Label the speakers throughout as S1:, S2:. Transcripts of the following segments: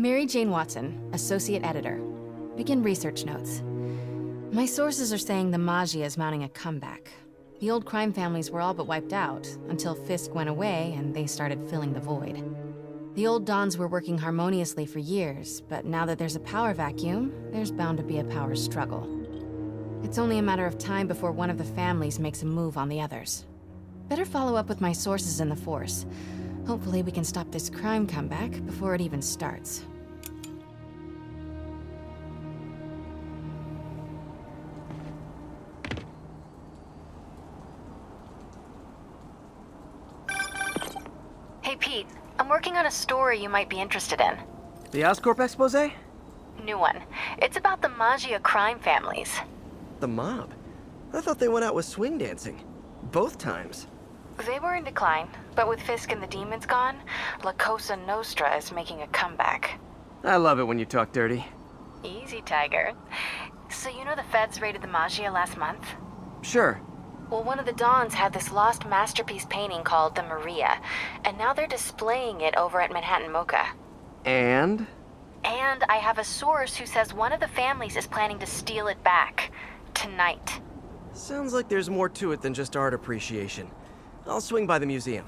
S1: Mary Jane Watson, Associate Editor. Begin research notes. My sources are saying the Maggia is mounting a comeback. The old crime families were all but wiped out, until Fisk went away and they started filling the void. The old Dons were working harmoniously for years, but now that there's a power vacuum, there's bound to be a power struggle. It's only a matter of time before one of the families makes a move on the others. Better follow up with my sources in the Force. Hopefully we can stop this crime comeback before it even starts.
S2: Hey Pete, I'm working on a story you might be interested in.
S3: The Oscorp expose?
S2: New one. It's about the Maggia crime families.
S3: The mob? I thought they went out with swing dancing. Both times.
S2: They were in decline, but with Fisk and the demons gone, La Cosa Nostra is making a comeback.
S3: I love it when you talk dirty.
S2: Easy, Tiger. So you know the feds raided the Maggia last month?
S3: Sure.
S2: Well, one of the Dons had this lost masterpiece painting called the Maria, and now they're displaying it over at Manhattan Mocha.
S3: And?
S2: And I have a source who says one of the families is planning to steal it back. Tonight.
S3: Sounds like there's more to it than just art appreciation. I'll swing by the museum.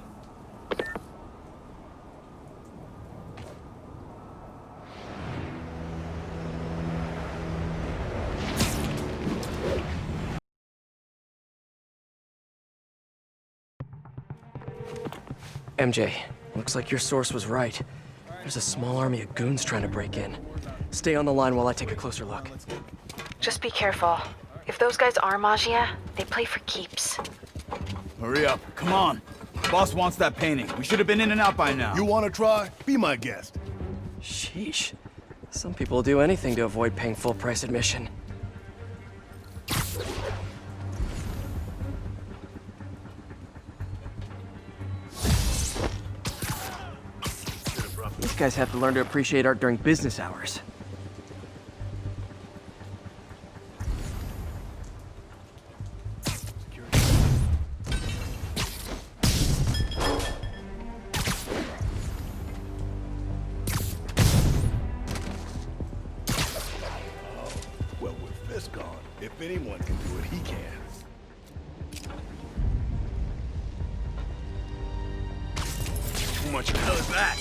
S3: MJ, looks like your source was right. There's a small army of goons trying to break in. Stay on the line while I take a closer look.
S2: Just be careful. If those guys are Maggia, they play for keeps.
S4: Hurry up, come on. Boss wants that painting. We should have been in and out by now.
S5: You want to try? Be my guest.
S3: Sheesh. Some people will do anything to avoid paying full price admission. These guys have to learn to appreciate art during business hours.
S5: Well, with Fisk gone, if anyone can do it, he can.
S4: Too much of the hell is that?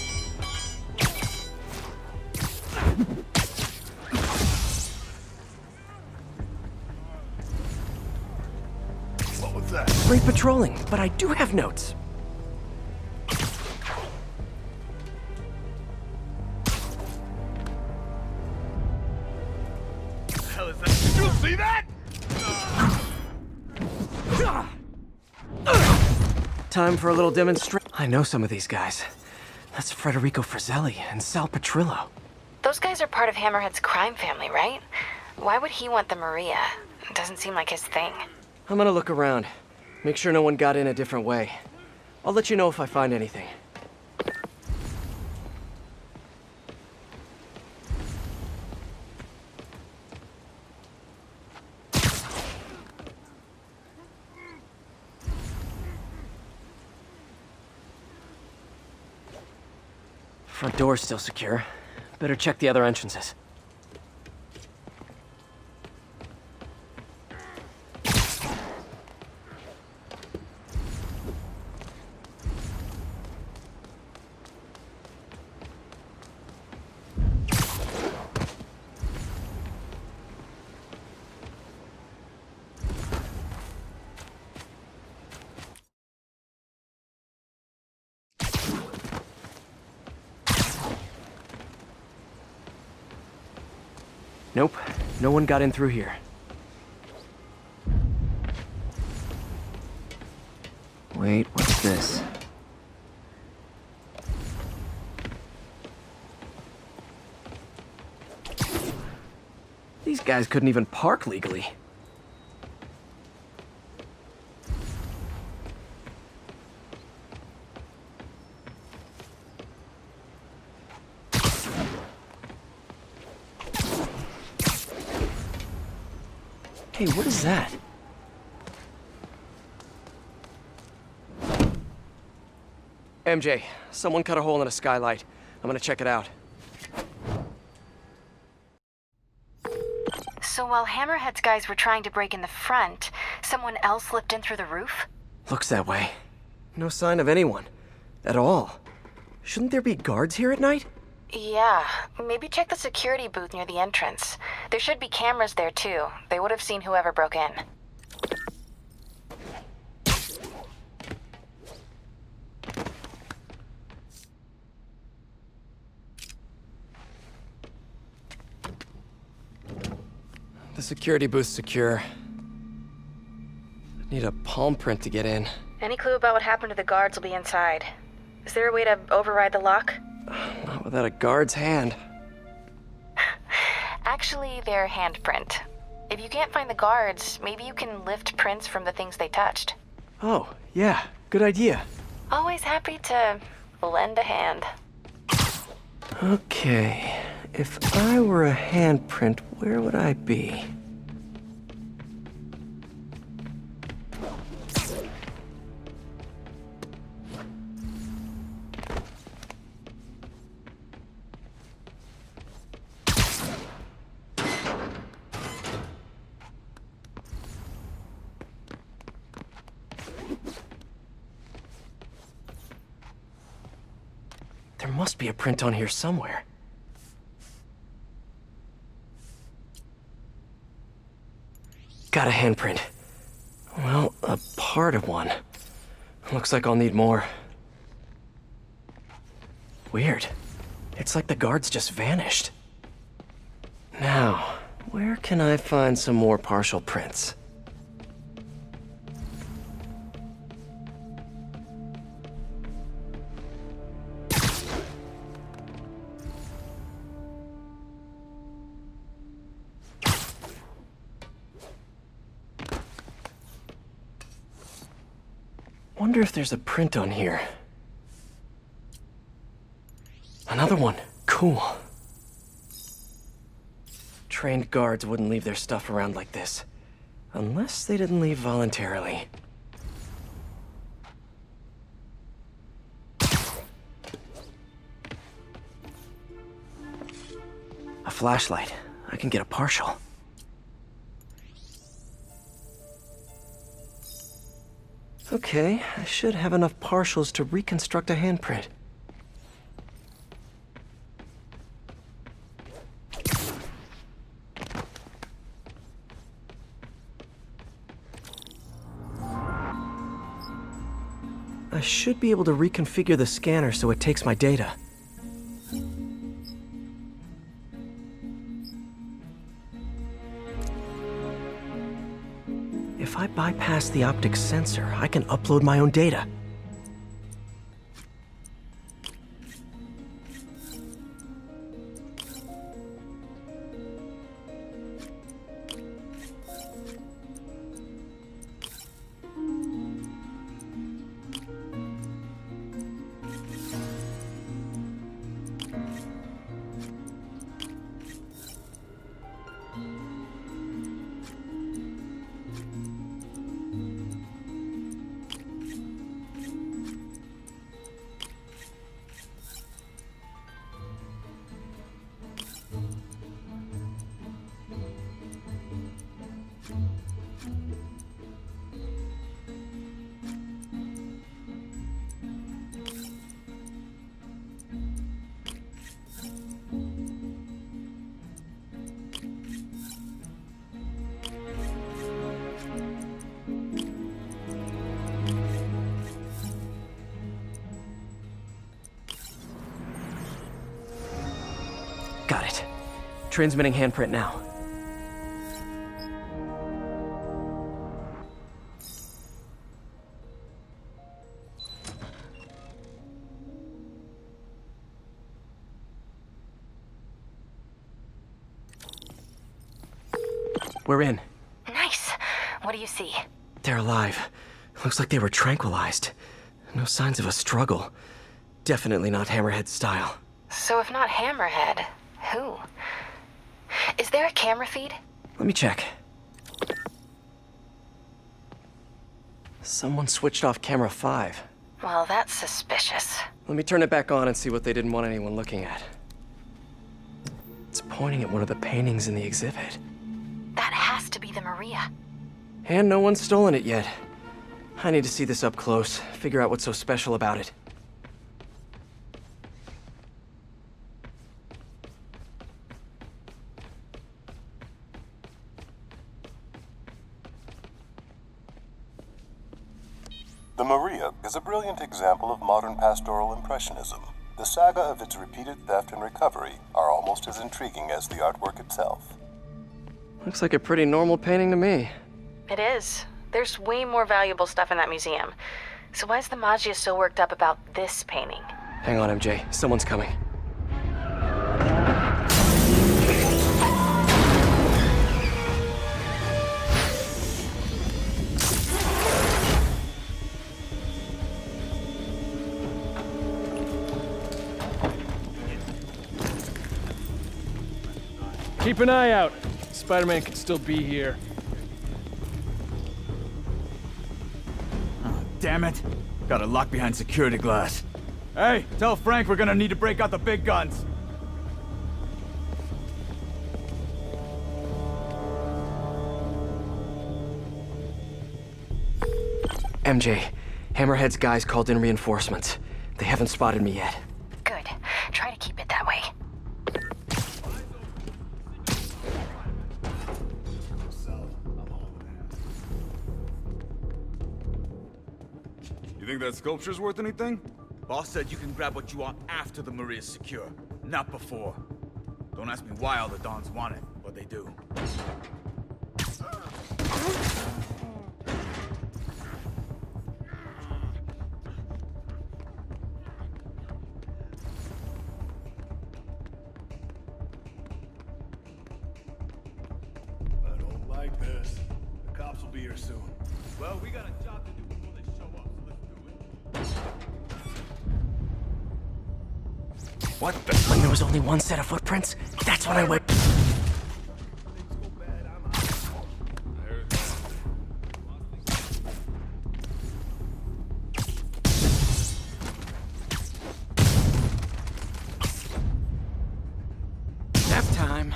S5: What was that?
S3: Great patrolling, but I do have notes.
S4: What the hell is that? Did you see that?
S3: Time for a little demonstration. I know some of these guys. That's Federico Fratelli and Sal Petrillo.
S2: Those guys are part of Hammerhead's crime family, right? Why would he want the Maria? It doesn't seem like his thing.
S3: I'm gonna look around. Make sure no one got in a different way. I'll let you know if I find anything. Front door's still secure. Better check the other entrances. Nope, no one got in through here. Wait, what's this? These guys couldn't even park legally. Hey, what is that? MJ, someone cut a hole in a skylight. I'm gonna check it out.
S2: So while Hammerhead's guys were trying to break in the front, someone else slipped in through the roof?
S3: Looks that way. No sign of anyone. At all. Shouldn't there be guards here at night?
S2: Yeah, maybe check the security booth near the entrance. There should be cameras there too. They would have seen whoever broke in.
S3: The security booth's secure. Need a palm print to get in.
S2: Any clue about what happened to the guards will be inside. Is there a way to override the lock?
S3: Not without a guard's hand.
S2: Actually, their handprint. If you can't find the guards, maybe you can lift prints from the things they touched.
S3: Oh, yeah. Good idea.
S2: Always happy to lend a hand.
S3: Okay. If I were a handprint, where would I be? There must be a print on here somewhere. Got a handprint. Well, a part of one. Looks like I'll need more. Weird. It's like the guards just vanished. Now, where can I find some more partial prints? Wonder if there's a print on here. Another one. Cool. Trained guards wouldn't leave their stuff around like this. Unless they didn't leave voluntarily. A flashlight. I can get a partial. Okay, I should have enough partials to reconstruct a handprint. I should be able to reconfigure the scanner so it takes my data. If I bypass the optic sensor, I can upload my own data. Got it. Transmitting handprint now. We're in.
S2: Nice. What do you see?
S3: They're alive. Looks like they were tranquilized. No signs of a struggle. Definitely not Hammerhead style.
S2: So if not Hammerhead, who? Is there a camera feed?
S3: Let me check. Someone switched off camera 5.
S2: Well, that's suspicious.
S3: Let me turn it back on and see what they didn't want anyone looking at. It's pointing at one of the paintings in the exhibit.
S2: to be the Maria.
S3: And no one's stolen it yet. I need to see this up close, figure out what's so special about it.
S6: The Maria is a brilliant example of modern pastoral impressionism. The saga of its repeated theft and recovery are almost as intriguing as the artwork itself.
S3: Looks like a pretty normal painting to me.
S2: It is. There's way more valuable stuff in that museum. So why is the Maggia so worked up about this painting?
S3: Hang on, MJ. Someone's coming.
S7: Keep an eye out. Spider-Man could still be here.
S4: Oh, damn it. Got it locked behind security glass. Hey, tell Frank we're gonna need to break out the big guns.
S3: MJ, Hammerhead's guys called in reinforcements. They haven't spotted me yet.
S2: Good. Try to keep it that way.
S4: You think that sculpture's worth anything? Boss said you can grab what you want after the Maria's secure, not before. Don't ask me why all the Dons want it, but they do.
S5: I don't like this. The cops will be here soon.
S4: Well, we got a job to do before they show up, so let's do it.
S3: What the? When there was only one set of footprints, that's when I went. Nap time.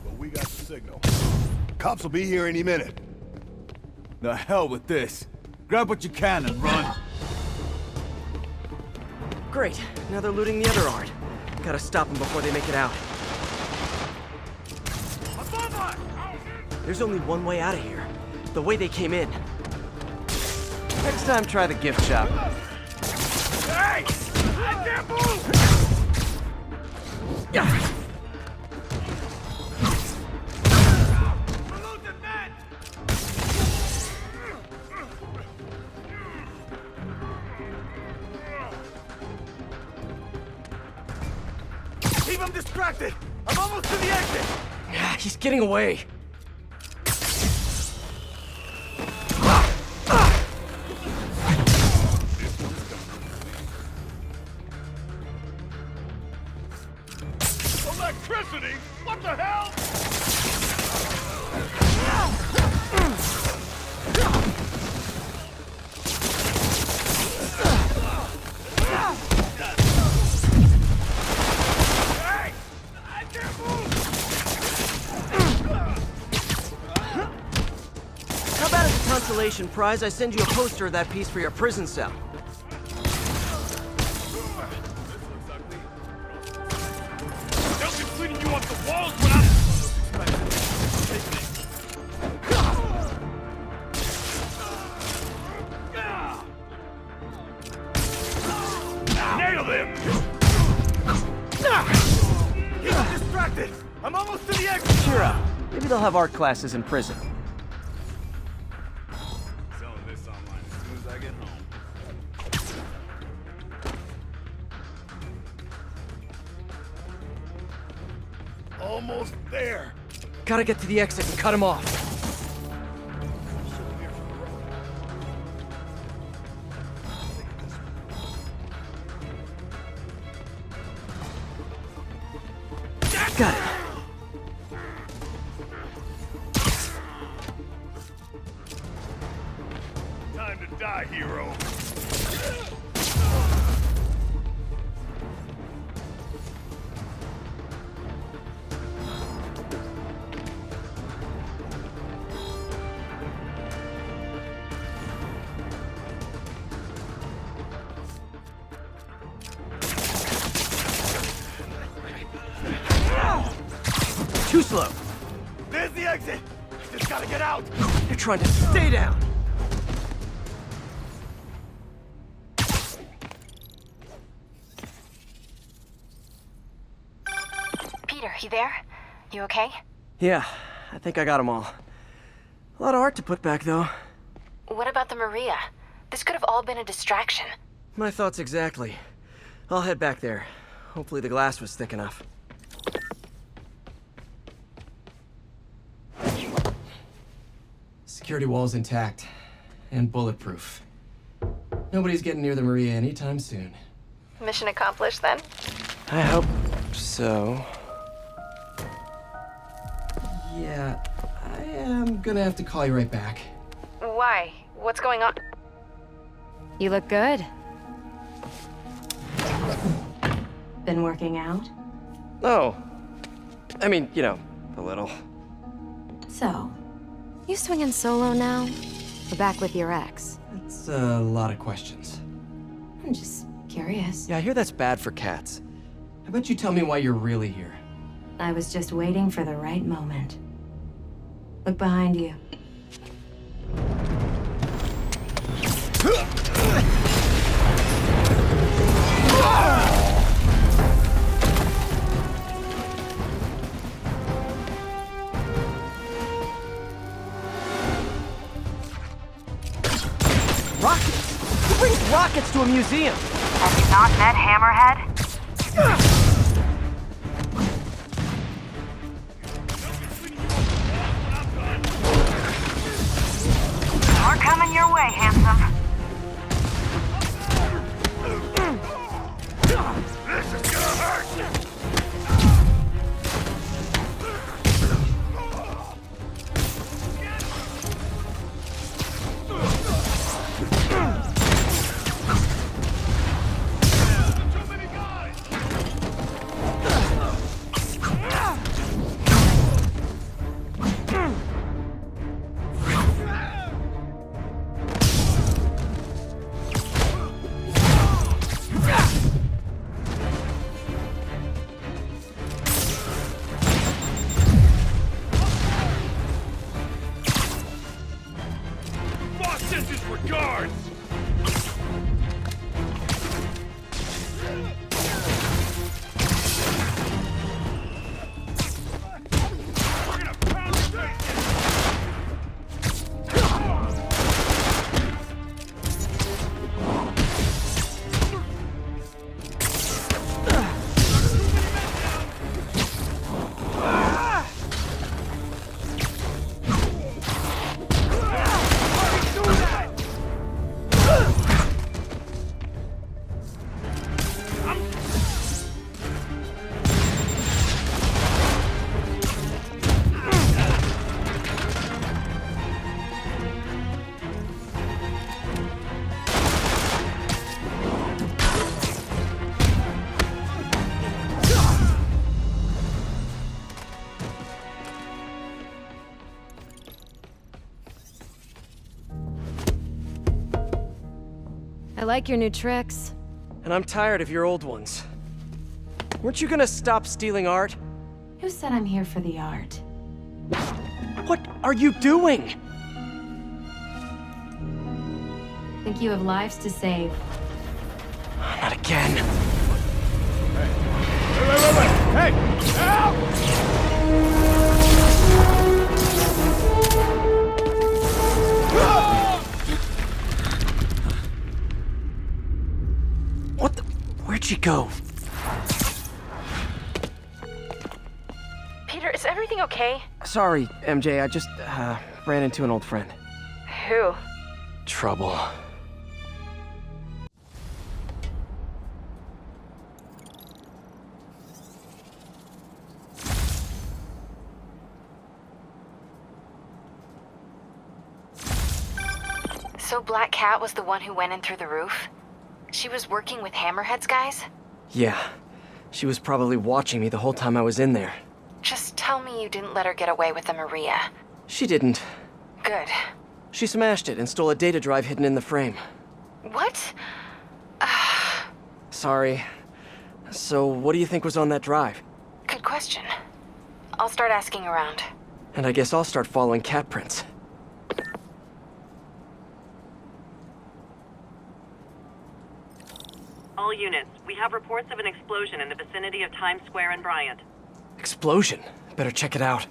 S5: But we got the signal. Cops will be here any minute.
S4: The hell with this. Grab what you can and run.
S3: Great. Now they're looting the other art. Gotta stop them before they make it out. There's only one way out of here. The way they came in. Next time, try the gift shop.
S4: Hey! I can't move!
S3: Yeah.
S4: Keep him distracted! I'm almost to the exit!
S3: He's getting away.
S5: Electricity? What the hell?
S3: How about as a consolation prize, I send you a poster of that piece for your prison cell?
S5: They'll be cleaning you off the walls when I'm... Nailed him!
S4: Keep him distracted! I'm almost to the exit!
S3: Cheer up. Maybe they'll have art classes in prison.
S5: Selling this online as soon as I get home. Almost there.
S3: Gotta get to the exit and cut him off. Got it.
S5: Time to die, hero.
S3: slow.
S5: There's the exit! Just gotta get out!
S3: You're trying to stay down.
S2: Peter, you there? You okay?
S3: Yeah, I think I got them all. A lot of art to put back, though.
S2: What about the Maria? This could have all been a distraction.
S3: My thoughts exactly. I'll head back there. Hopefully the glass was thick enough. Security wall's intact. And bulletproof. Nobody's getting near the Maria anytime soon.
S2: Mission accomplished, then?
S3: I hope so. Yeah, I am gonna have to call you right back.
S2: Why? What's going on?
S1: You look good. Been working out?
S3: Oh. I mean, you know, a little.
S1: So, you swinging solo now? Or back with your ex?
S3: That's a lot of questions.
S1: I'm just curious.
S3: Yeah, I hear that's bad for cats. How about you tell me why you're really here?
S1: I was just waiting for the right moment. Look behind you.
S3: Rockets? Who brings rockets to a museum?
S2: Have you not met Hammerhead? More coming your way, handsome.
S5: This is gonna hurt! Regards! We're gonna pound your face in.
S1: I like your new tricks.
S3: And I'm tired of your old ones. Weren't you gonna stop stealing art?
S1: Who said I'm here for the art?
S3: What are you doing?
S1: Think you have lives to save.
S3: Not again.
S5: Hey! Help!
S3: What the? Where'd she go?
S2: Peter, is everything okay?
S3: Sorry, MJ, I just ran into an old friend.
S2: Who?
S3: Trouble.
S2: So Black Cat was the one who went in through the roof? She was working with Hammerhead's guys?
S3: Yeah. She was probably watching me the whole time I was in there.
S2: Just tell me you didn't let her get away with the Maria.
S3: She didn't.
S2: Good.
S3: She smashed it and stole a data drive hidden in the frame.
S2: What?
S3: Sorry. So, what do you think was on that drive?
S2: Good question. I'll start asking around.
S3: And I guess I'll start following cat prints.
S8: All units, we have reports of an explosion in the vicinity of Times Square and Bryant.
S3: Explosion. Better check it out.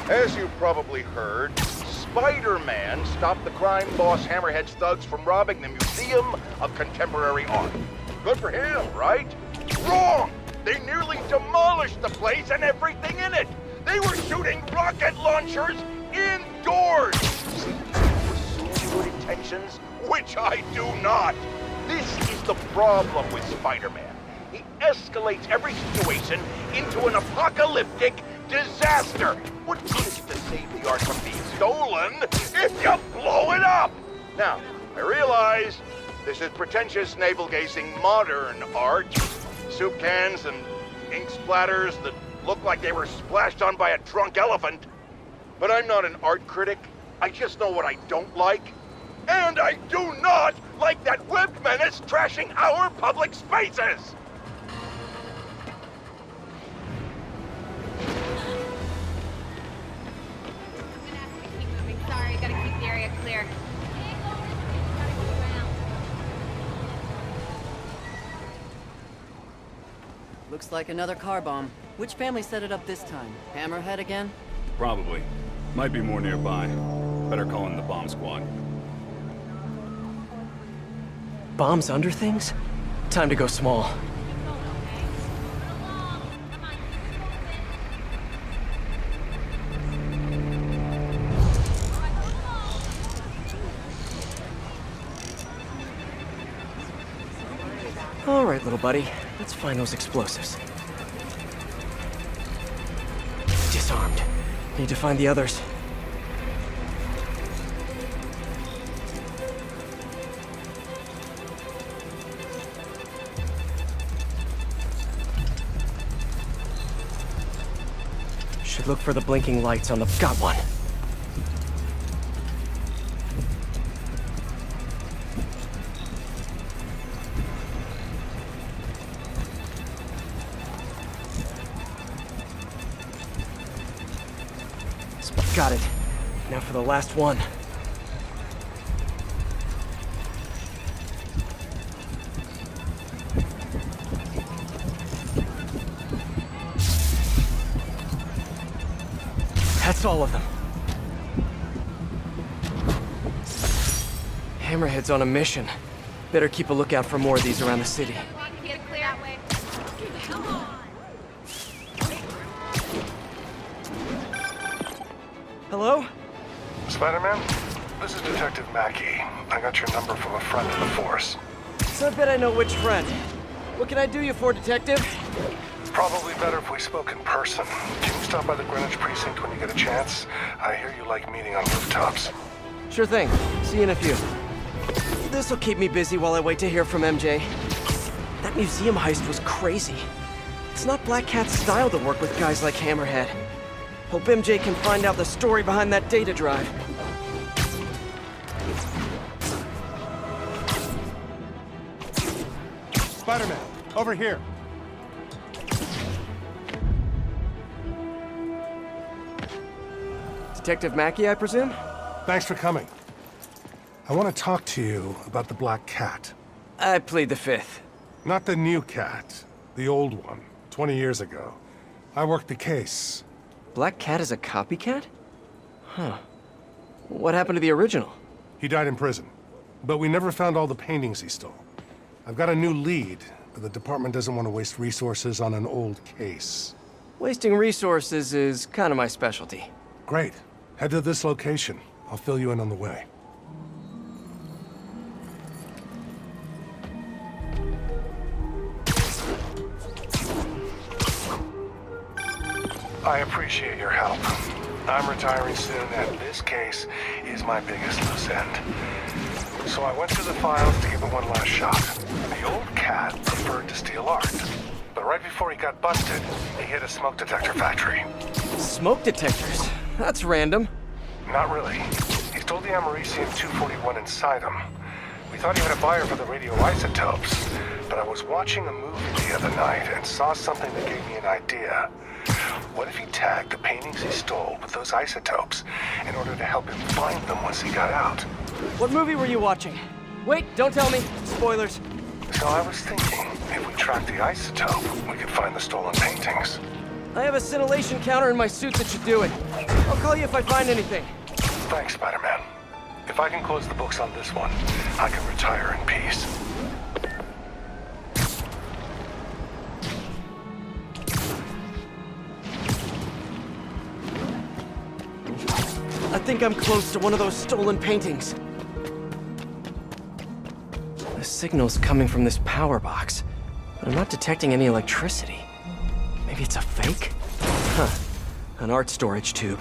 S5: As you probably heard, Spider-Man stopped the crime boss Hammerhead's thugs from robbing the Museum of Contemporary Art. Good for him, right? Wrong! They nearly demolished the place and everything in it! They were shooting rocket launchers indoors! Pursue good intentions, which I do not! This is the problem with Spider-Man. He escalates every situation into an apocalyptic disaster. What good is it to save the art from being stolen if you blow it up? Now, I realize this is pretentious, navel-gazing modern art. Soup cans and ink splatters that look like they were splashed on by a drunk elephant. But I'm not an art critic. I just know what I don't like. And I do not like that webbed menace trashing our public spaces!
S9: Sorry, gotta keep the area clear.
S10: Looks like another car bomb. Which family set it up this time? Hammerhead again?
S11: Probably. Might be more nearby. Better call in the bomb squad.
S3: Bombs under things? Time to go small. All right, little buddy. Let's find those explosives. Disarmed. Need to find the others. Should look for the blinking lights on the... Got one. Got it. Now for the last one. That's all of them. Hammerhead's on a mission. Better keep a lookout for more of these around the city.
S9: Get it clear that way. Come on.
S3: Hello?
S12: Spider-Man? This is Detective Mackey. I got your number from a friend in the force.
S3: So I bet I know which friend. What can I do you for, Detective?
S12: Probably better if we spoke in person. Can you stop by the Greenwich precinct when you get a chance? I hear you like meeting on rooftops.
S3: Sure thing. See you in a few. This'll keep me busy while I wait to hear from MJ. That museum heist was crazy. It's not Black Cat's style to work with guys like Hammerhead. Hope MJ can find out the story behind that data drive.
S13: Spider-Man, over here.
S3: Detective Mackey, I presume?
S13: Thanks for coming. I want to talk to you about the Black Cat.
S3: I plead the fifth.
S13: Not the new cat, the old one, 20 years ago. I worked the case.
S3: Black Cat is a copycat? Huh. What happened to the original?
S13: He died in prison, but we never found all the paintings he stole. I've got a new lead, but the department doesn't want to waste resources on an old case.
S3: Wasting resources is kind of my specialty.
S13: Great. Head to this location. I'll fill you in on the way.
S12: I appreciate your help. I'm retiring soon, and this case is my biggest loose end. So I went through the files to give it one last shot. The old cat preferred to steal art. But right before he got busted, he hit a smoke detector factory.
S3: Smoke detectors? That's random.
S12: Not really. He's stole the Americium-241 inside him. We thought he had a buyer for the radioisotopes, but I was watching a movie the other night and saw something that gave me an idea. What if he tagged the paintings he stole with those isotopes in order to help him find them once he got out?
S3: What movie were you watching? Wait, don't tell me. Spoilers.
S12: So I was thinking, if we track the isotope, we could find the stolen paintings.
S3: I have a scintillation counter in my suit that should do it. I'll call you if I find anything.
S12: Thanks, Spider-Man. If I can close the books on this one, I can retire in peace.
S3: I think I'm close to one of those stolen paintings. The signal's coming from this power box, but I'm not detecting any electricity. Maybe it's a fake? Huh. An art storage tube.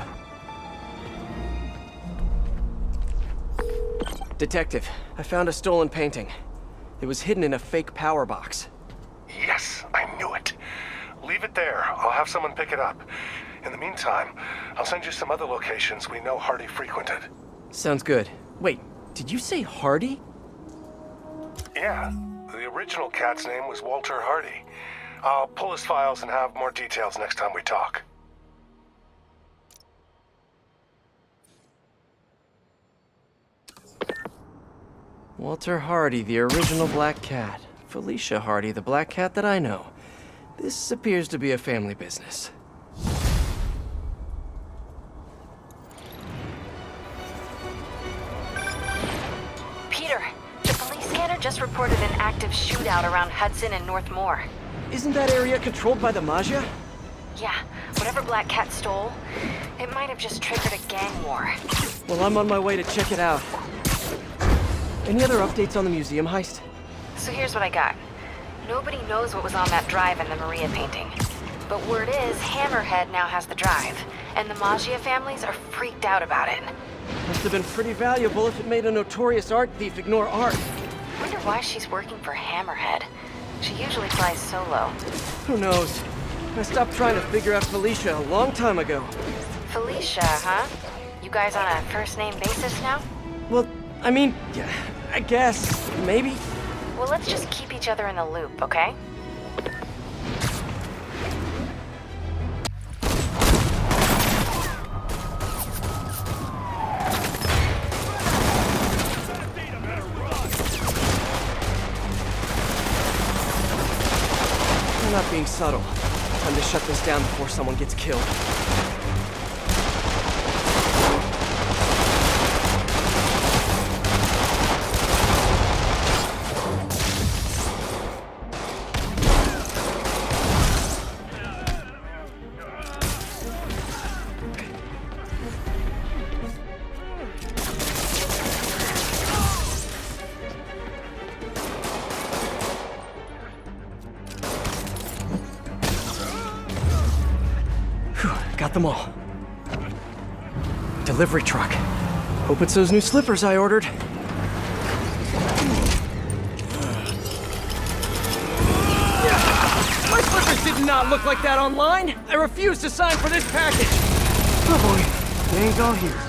S3: Detective, I found a stolen painting. It was hidden in a fake power box.
S12: Yes, I knew it. Leave it there. I'll have someone pick it up. In the meantime, I'll send you some other locations we know Hardy frequented.
S3: Sounds good. Wait, did you say Hardy?
S12: Yeah, the original cat's name was Walter Hardy. I'll pull his files and have more details next time we talk.
S3: Walter Hardy, the original black cat. Felicia Hardy, the black cat that I know. This appears to be a family business.
S2: Peter, the police scanner just reported an active shootout around Hudson and North Moore.
S3: Isn't that area controlled by the Magia?
S2: Yeah, whatever Black Cat stole, it might have just triggered a gang war.
S3: Well, I'm on my way to check it out. Any other updates on the museum heist?
S2: So here's what I got. Nobody knows what was on that drive in the Maria painting. But word is, Hammerhead now has the drive, and the Magia families are freaked out about it.
S3: Must have been pretty valuable if it made a notorious art thief ignore art.
S2: Wonder why she's working for Hammerhead. She usually flies solo.
S3: Who knows? I stopped trying to figure out Felicia a long time ago.
S2: Felicia, huh? You guys on a first-name basis now?
S3: Well, I mean, yeah, I guess, maybe.
S2: Well, let's just keep each other in the loop, okay?
S3: I'm not being subtle. Time to shut this down before someone gets killed. Got them all. Delivery truck. Hope it's those new slippers I ordered. My slippers did not look like that online. I refuse to sign for this package. Oh boy, they ain't all here.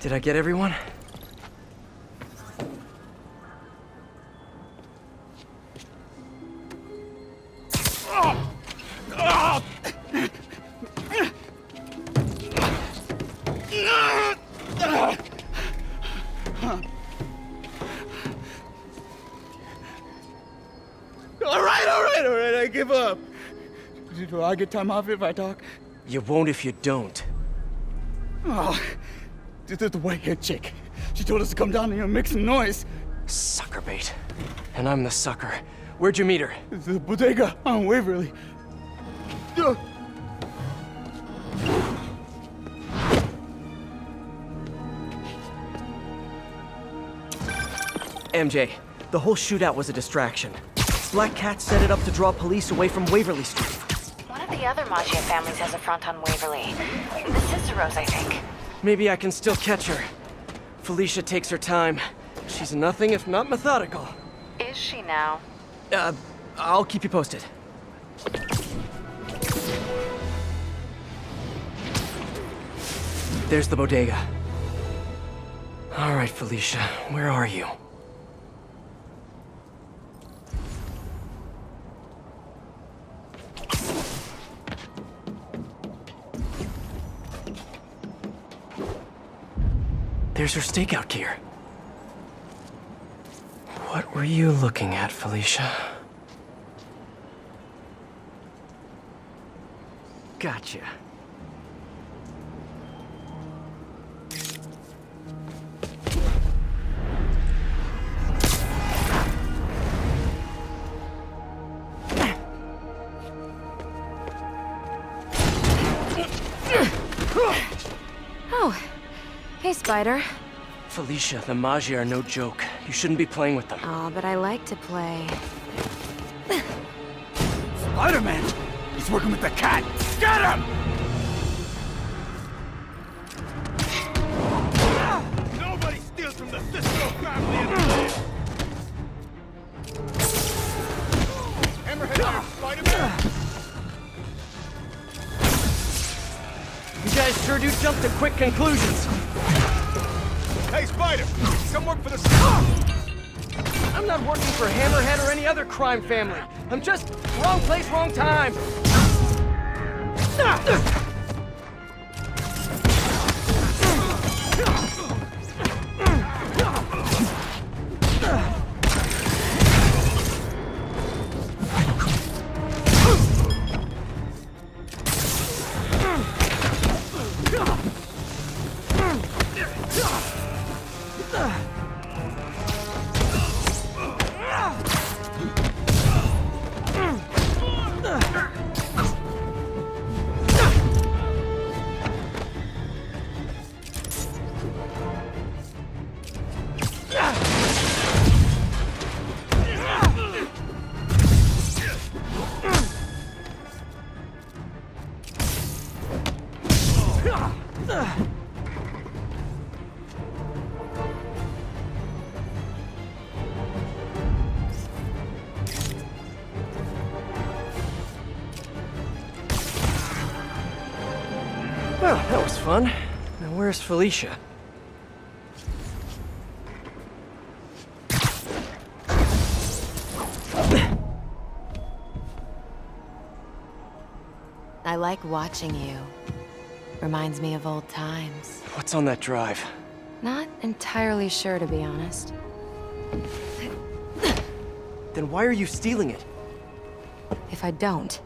S3: Did I get everyone?
S14: All right, I give up. Do I get time off if I talk?
S3: You won't if you don't.
S14: Oh, the white-haired chick. She told us to come down here and make some noise.
S3: Sucker bait. And I'm the sucker. Where'd you meet her?
S14: The bodega on Waverly.
S3: MJ, the whole shootout was a distraction. Black Cat set it up to draw police away from Waverly Street.
S2: One of the other Maggia families has a front on Waverly. The Ciceros, I think.
S3: Maybe I can still catch her. Felicia takes her time. She's nothing if not methodical.
S2: Is she now?
S3: I'll keep you posted. There's the bodega. All right, Felicia, where are you? There's her stakeout gear. What were you looking at, Felicia? Gotcha.
S1: Oh. Hey, Spider.
S3: Felicia, the Maggia are no joke. You shouldn't be playing with them.
S1: Oh, but I like to play.
S4: Spider-Man! He's working with the cat! Get him! Nobody steals from the Cisco family anymore! Hammerhead here, Spider-Man!
S3: You guys sure do jump to quick conclusions.
S4: Hey, Spider! Come work for the...
S3: I'm not working for Hammerhead or any other crime family. I'm just wrong place, wrong time. Well, that was fun. Now where's Felicia?
S1: I like watching you. Reminds me of old times.
S3: What's on that drive?
S1: Not entirely sure, to be honest.
S3: Then why are you stealing it?
S1: If I don't,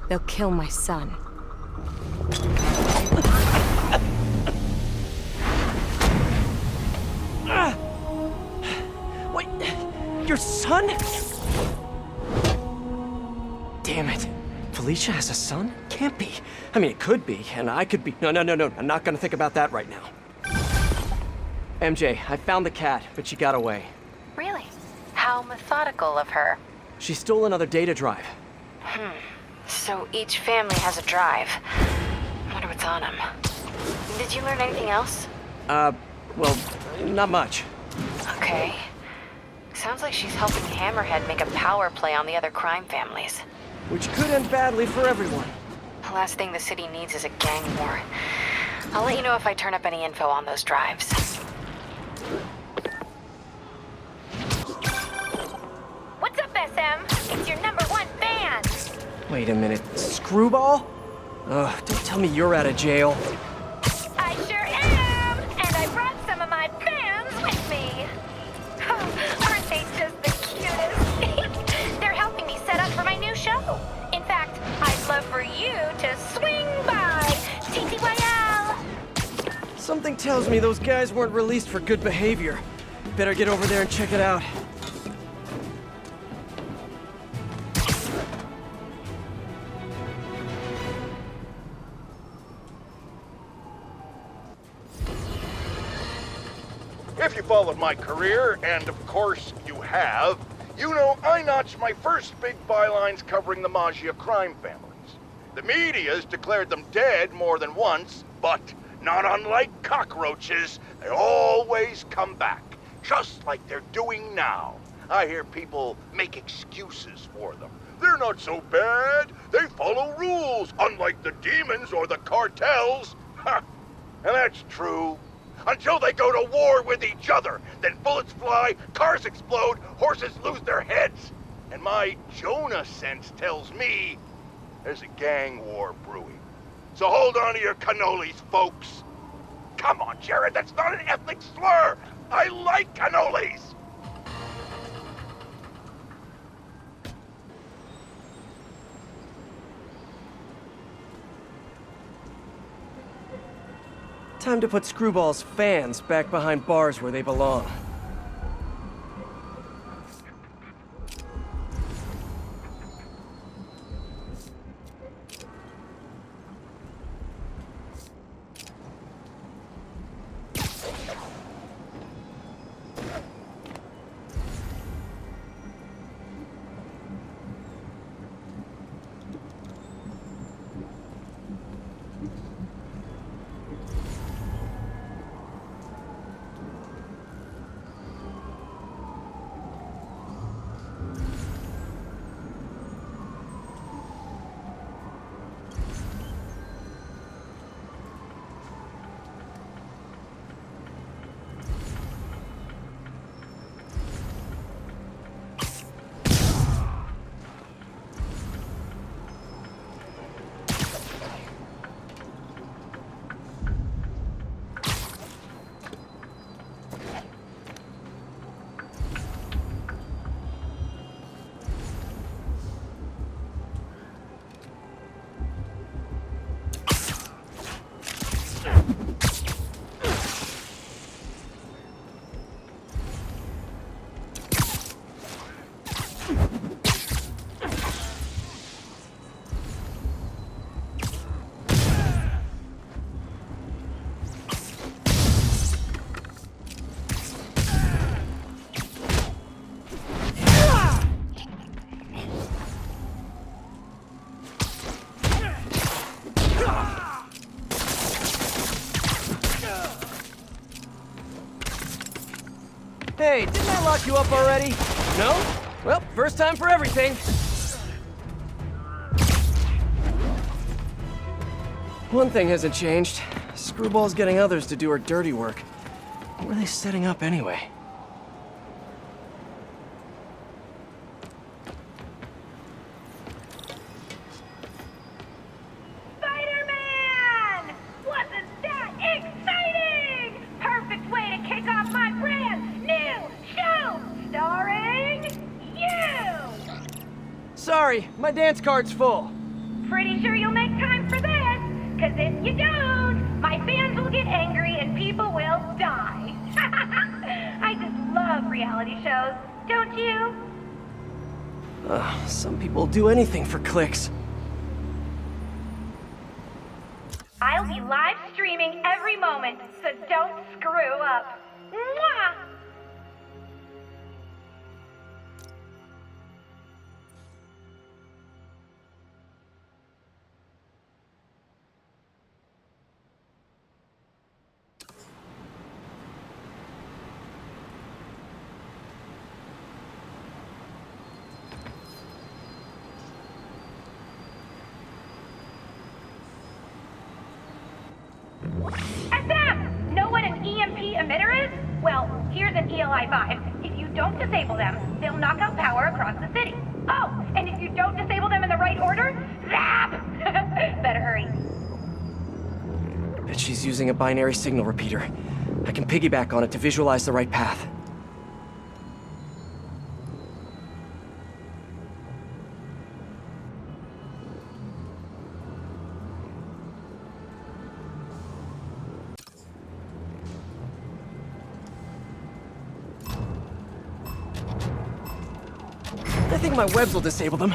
S1: they'll kill my son.
S3: Wait, your son? Damn it. Felicia has a son? Can't be. I mean, it could be, and I could be. No. I'm not gonna think about that right now. MJ, I found the cat, but she got away.
S2: Really? How methodical of her.
S3: She stole another data drive.
S2: So each family has a drive. Wonder what's on them. Did you learn anything else?
S3: Well, not much.
S2: Okay. Sounds like she's helping Hammerhead make a power play on the other crime families.
S3: Which could end badly for everyone.
S2: The last thing the city needs is a gang war. I'll let you know if I turn up any info on those drives.
S9: What's up, SM? It's your #1 fan!
S3: Wait a minute. Screwball? Ugh, don't tell me you're out of jail.
S9: I sure am! And I brought some of my fans with me! Aren't they just the cutest? They're helping me set up for my new show. In fact, I'd love for you to swing by. TTYL!
S3: Something tells me those guys weren't released for good behavior. Better get over there and check it out.
S5: If you followed my career, and of course you have, you know I notched my first big bylines covering the Maggia crime families. The media's declared them dead more than once, but not unlike cockroaches, they always come back, just like they're doing now. I hear people make excuses for them. They're not so bad. They follow rules, unlike the demons or the cartels. Ha! And that's true. Until they go to war with each other. Then bullets fly, cars explode, horses lose their heads. And my Jonah sense tells me there's a gang war brewing. So hold on to your cannolis, folks. Come on, Jared, that's not an ethnic slur. I like cannolis.
S3: Time to put Screwball's fans back behind bars where they belong. Hey, didn't I lock you up already? No? Well, first time for everything. One thing hasn't changed. Screwball's getting others to do her dirty work. What are they setting up anyway?
S9: Spider-Man! Wasn't that exciting? Perfect way to kick off my brand new show, starring you!
S3: Sorry, my dance card's full.
S9: Pretty sure you'll make time for this, because if you don't, my fans will get angry and people will die. I just love reality shows, don't you?
S3: Some people do anything for clicks.
S9: I'll be live streaming every moment, so don't screw up. Mwah! SM! Know what an EMP emitter is? Well, here's an ELI 5. If you don't disable them, they'll knock out power across the city. Oh, and if you don't disable them in the right order, zap! Better hurry.
S3: Bet she's using a binary signal repeater. I can piggyback on it to visualize the right path. think my webs will disable them.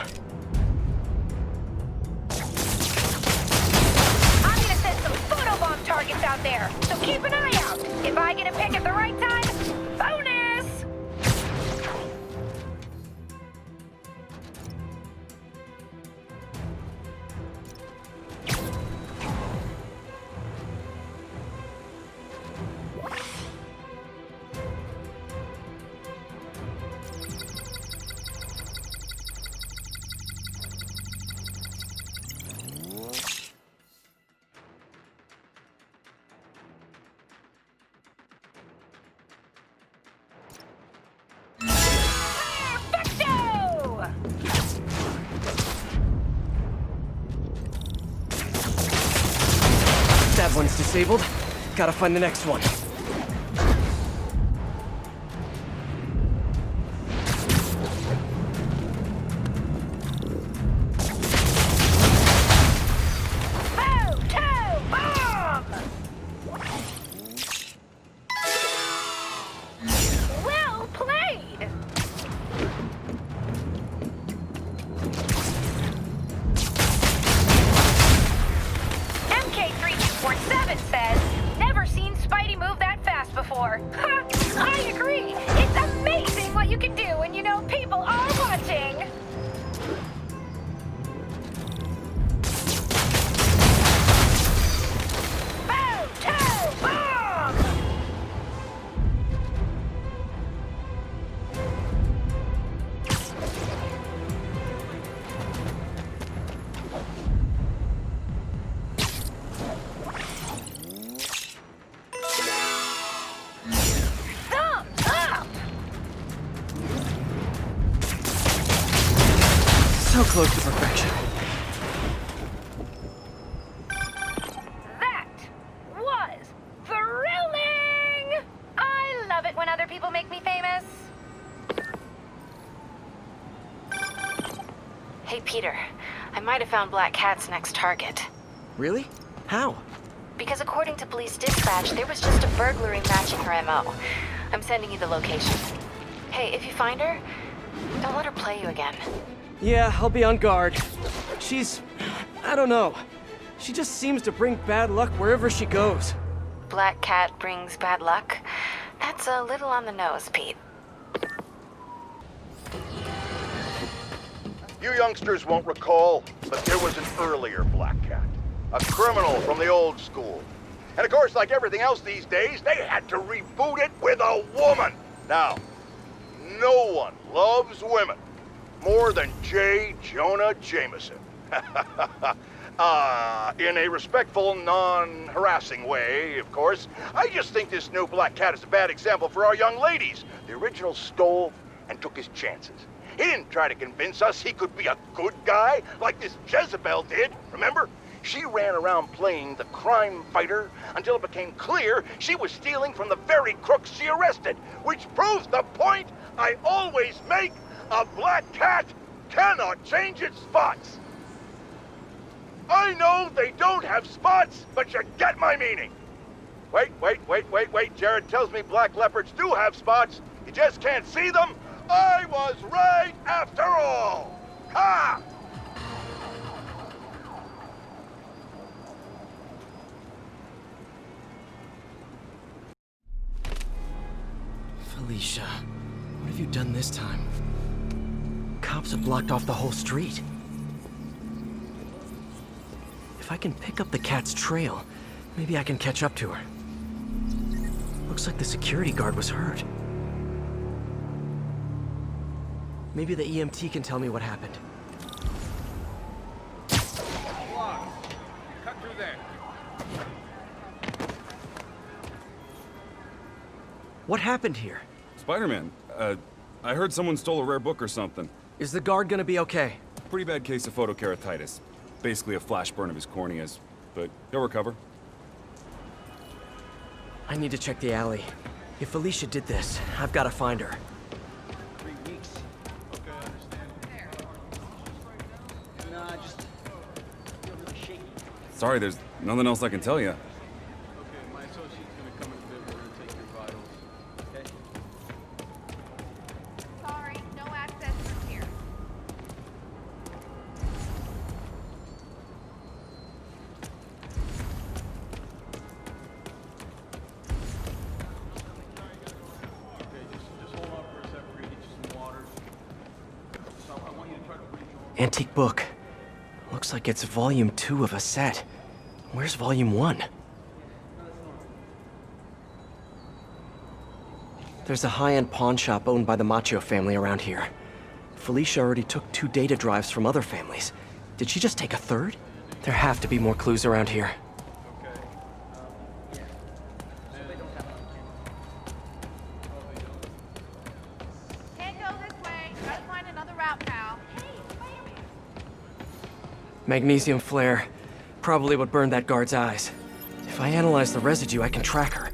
S9: I'm gonna set some photobomb targets out there, so keep an eye out. If I get a pick at the right time, bonus!
S3: That one's disabled. Gotta find the next one.
S9: Well played! MK3247 says, never seen Spidey move that fast before. Ha! I agree! It's amazing what you can do when you know people are watching!
S3: So close to perfection.
S9: That was thrilling! I love it when other people make me famous.
S2: Hey, Peter. I might have found Black Cat's next target.
S3: Really? How?
S2: Because according to police dispatch, there was just a burglary matching her MO. I'm sending you the location. Hey, if you find her, don't let her play you again.
S3: Yeah, I'll be on guard. She's... I don't know. She just seems to bring bad luck wherever she goes.
S2: Black Cat brings bad luck? That's a little on the nose, Pete.
S5: You youngsters won't recall, but there was an earlier Black Cat. A criminal from the old school. And of course, like everything else these days, they had to reboot it with a woman. Now, no one loves women more than J. Jonah Jameson. In a respectful, non-harassing way, of course. I just think this new Black Cat is a bad example for our young ladies. The original stole and took his chances. He didn't try to convince us he could be a good guy like this Jezebel did, remember? She ran around playing the crime fighter until it became clear she was stealing from the very crooks she arrested, which proves the point I always make: a Black Cat cannot change its spots. I know they don't have spots, but you get my meaning. Wait. Jared tells me black leopards do have spots. You just can't see them. I was right after all. Ha!
S3: Felicia, what have you done this time? Cops have blocked off the whole street. If I can pick up the cat's trail, maybe I can catch up to her. Looks like the security guard was hurt. Maybe the EMT can tell me what happened.
S4: Cut through there.
S3: What happened here?
S11: Spider-Man, I heard someone stole a rare book or something.
S3: Is the guard gonna be okay?
S11: Pretty bad case of photokeratitis. Basically a flash burn of his corneas, but he'll recover.
S3: I need to check the alley. If Felicia did this, I've got to find her.
S14: 3 weeks. Okay, I understand. Nah, just feel really shaky.
S11: Sorry, there's nothing else I can tell you.
S14: Okay, my associate's gonna come in the bit. We're gonna take your vitals. Okay?
S9: Sorry, no access from here.
S3: Antique book. Looks like it's volume 2 of a set. Where's volume 1? There's a high-end pawn shop owned by the Macchio family around here. Felicia already took 2 data drives from other families. Did she just take a third? There have to be more clues around here.
S9: Can't go this way. Gotta find another route, pal.
S3: Magnesium flare. Probably what burned that guard's eyes. If I analyze the residue, I can track her.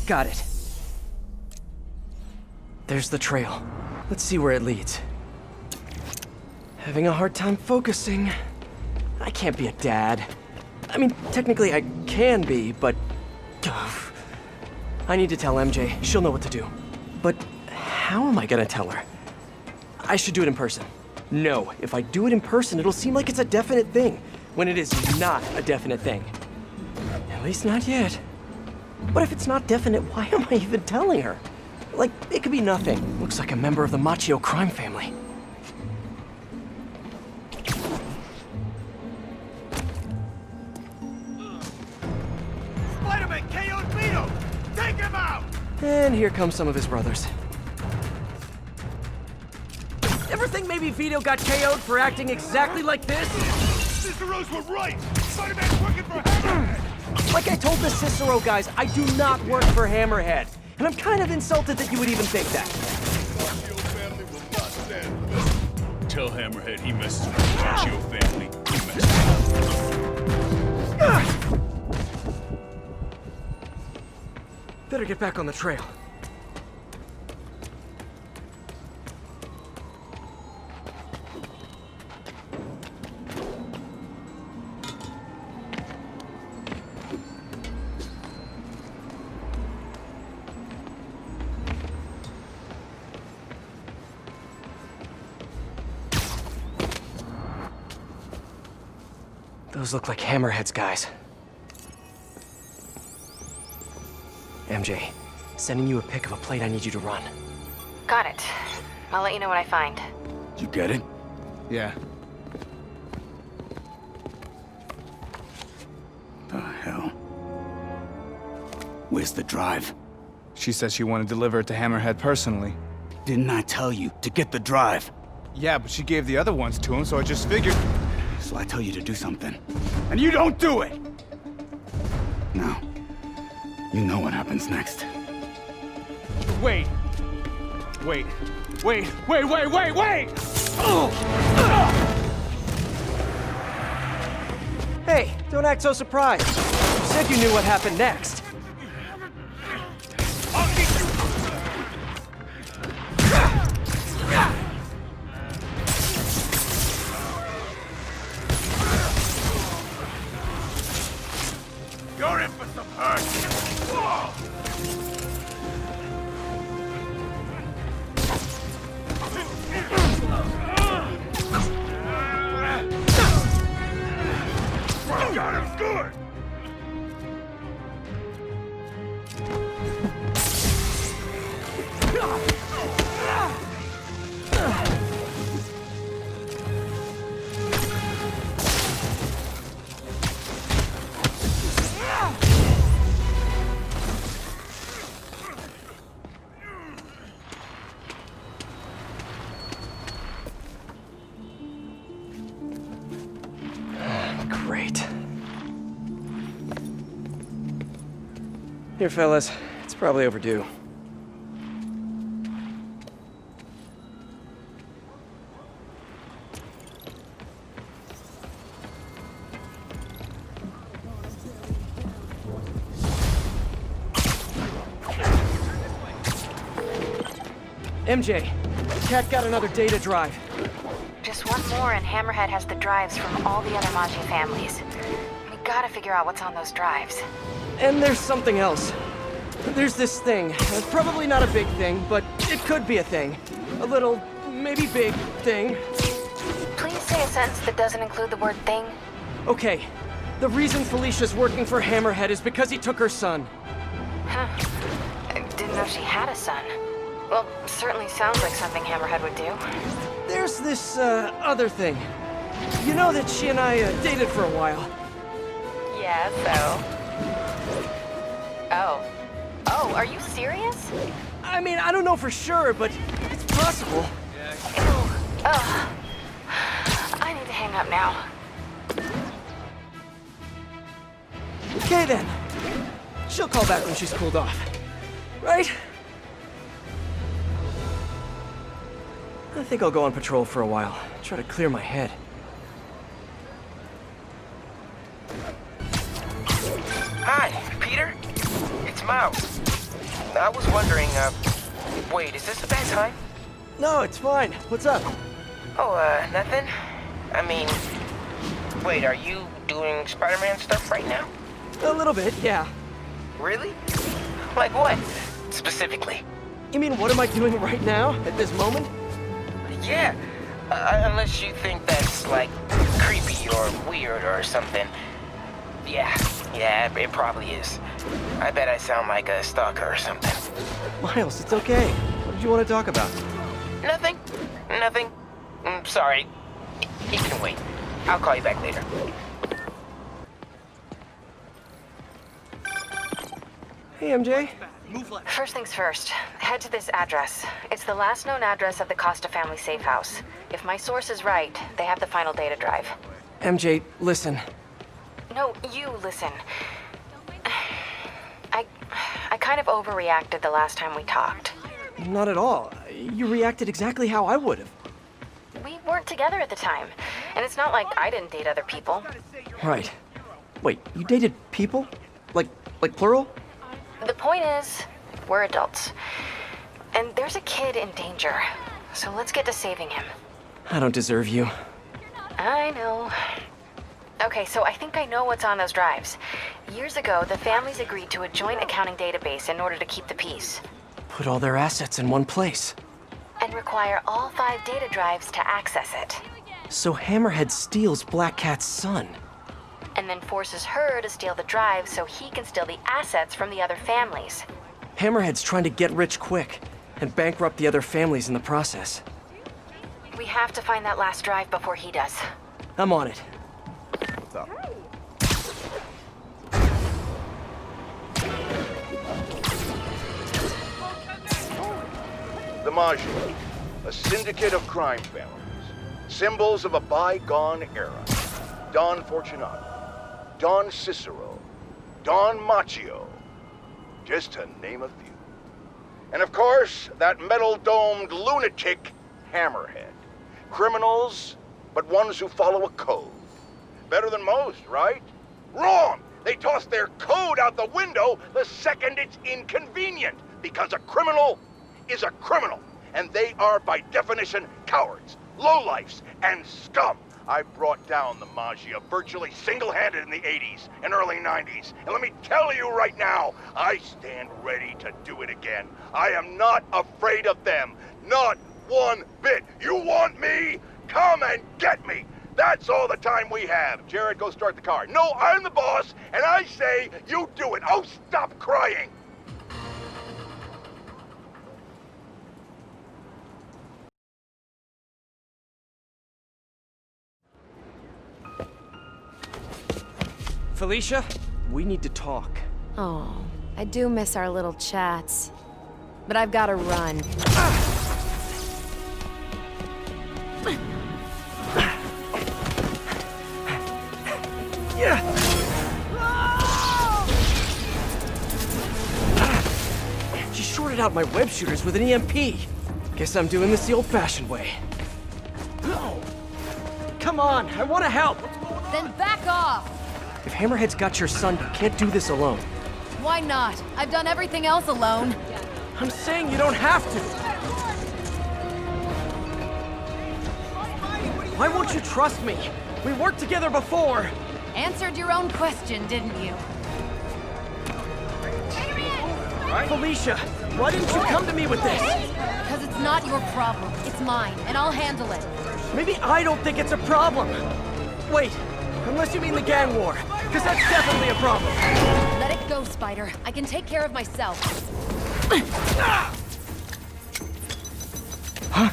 S3: Got it. There's the trail. Let's see where it leads. Having a hard time focusing. I can't be a dad. I mean, technically I can be, but... I need to tell MJ. She'll know what to do. But how am I gonna tell her? I should do it in person. No, if I do it in person, it'll seem like it's a definite thing, when it is not a definite thing. At least not yet. What if it's not definite? Why am I even telling her? Like, it could be nothing. Looks like a member of the Macchio crime family.
S14: Spider-Man KO'd Vito! Take him out!
S3: And here come some of his brothers. Ever think maybe Vito got KO'd for acting exactly like this?
S14: Cicero's were right! Spider-Man's working for Hammerhead!
S3: Like I told the Cicero guys, I do not work for Hammerhead. And I'm kind of insulted that you would even think that.
S11: Tell Hammerhead he messes with the Macchio family. He messes with
S3: Better get back on the trail. Those look like Hammerhead's guys. MJ, sending you a pic of a plate I need you to run.
S2: Got it. I'll let you know what I find.
S11: You get it?
S14: Yeah.
S11: The hell? Where's the drive?
S14: She said she wanted to deliver it to Hammerhead personally.
S11: Didn't I tell you to get the drive?
S14: Yeah, but she gave the other ones to him, so I just figured...
S11: So I tell you to do something, and you don't do it! Now, you know what happens next.
S14: Wait! Wait! Wait! Wait! Wait! Wait! Wait!
S3: Hey, don't act so surprised. You said you knew what happened next.
S14: You're in for some hurt! Got him good!
S3: Here, fellas. It's probably overdue. MJ, Cat got another data drive.
S2: Just one more and Hammerhead has the drives from all the other Maji families. We gotta figure out what's on those drives.
S3: And there's something else. There's this thing. Probably not a big thing, but it could be a thing. A little, maybe big thing.
S2: Please say a sentence that doesn't include the word thing.
S3: Okay. The reason Felicia's working for Hammerhead is because he took her son.
S2: Huh. I didn't know she had a son. Well, certainly sounds like something Hammerhead would do.
S3: There's this, other thing. You know that she and I, dated for a while.
S2: Yeah, so? Oh, are you serious?
S3: I mean, I don't know for sure, but it's possible.
S2: Ew. Ugh. I need to hang up now.
S3: Okay then. She'll call back when she's cooled off. Right? I think I'll go on patrol for a while. Try to clear my head.
S15: Hi, Peter? It's Miles. I was wondering, wait, is this a bad time?
S3: No, it's fine. What's up?
S15: Oh, nothing? I mean, wait, are you doing Spider-Man stuff right now?
S3: A little bit, yeah.
S15: Really? Like what, specifically?
S3: You mean, what am I doing right now, at this moment?
S15: Yeah, unless you think that's, like, creepy or weird or something. Yeah, it probably is. I bet I sound like a stalker or something.
S3: Miles, it's okay. What did you want to talk about?
S15: Nothing. Sorry. It can wait. I'll call you back later.
S3: Hey, MJ.
S2: First things first, head to this address. It's the last known address of the Costa family safe house. If my source is right, they have the final data drive.
S3: MJ, listen.
S2: No, you listen. I kind of overreacted the last time we talked.
S3: Not at all. You reacted exactly how I would have.
S2: We weren't together at the time, and it's not like I didn't date other people.
S3: Right. Wait, you dated people? Like plural?
S2: The point is, we're adults. And there's a kid in danger. So let's get to saving him.
S3: I don't deserve you.
S2: I know. Okay, so I think I know what's on those drives. Years ago, the families agreed to a joint accounting database in order to keep the peace.
S3: Put all their assets in one place.
S2: And require all 5 data drives to access it.
S3: So Hammerhead steals Black Cat's son.
S2: And then forces her to steal the drives so he can steal the assets from the other families.
S3: Hammerhead's trying to get rich quick and bankrupt the other families in the process.
S2: We have to find that last drive before he does.
S3: I'm on it.
S4: What's up?
S5: The Maji, a syndicate of crime families, symbols of a bygone era. Don Fortunato, Don Cicero, Don Macchio, just to name a few. And of course, that metal-domed lunatic, Hammerhead. Criminals, but ones who follow a code. Better than most, right? Wrong! They toss their code out the window the second it's inconvenient, because a criminal is a criminal, and they are, by definition, cowards, lowlifes, and scum. I brought down the Magia virtually single-handed in the 80s and early 90s, and let me tell you right now, I stand ready to do it again. I am not afraid of them, not one bit. You want me? Come and get me. That's all the time we have. Jared, go start the car. No, I'm the boss, and I say you do it. Oh, stop crying.
S3: Felicia, we need to talk.
S1: Oh, I do miss our little chats. But I've got to run.
S3: Yeah. shorted out my web shooters with an EMP. Guess I'm doing this the old-fashioned way. Come on, I want to help!
S1: Then back off!
S3: If Hammerhead's got your son, you can't do this alone.
S1: Why not? I've done everything else alone.
S3: I'm saying you don't have to! Why won't you trust me? We worked together before!
S1: Answered your own question, didn't you?
S3: Felicia, why didn't you come to me with this?
S1: Because it's not your problem. It's mine, and I'll handle it.
S3: Maybe I don't think it's a problem. Wait, unless you mean the gang war, because that's definitely a problem.
S1: Let it go, Spider. I can take care of myself.
S3: Huh?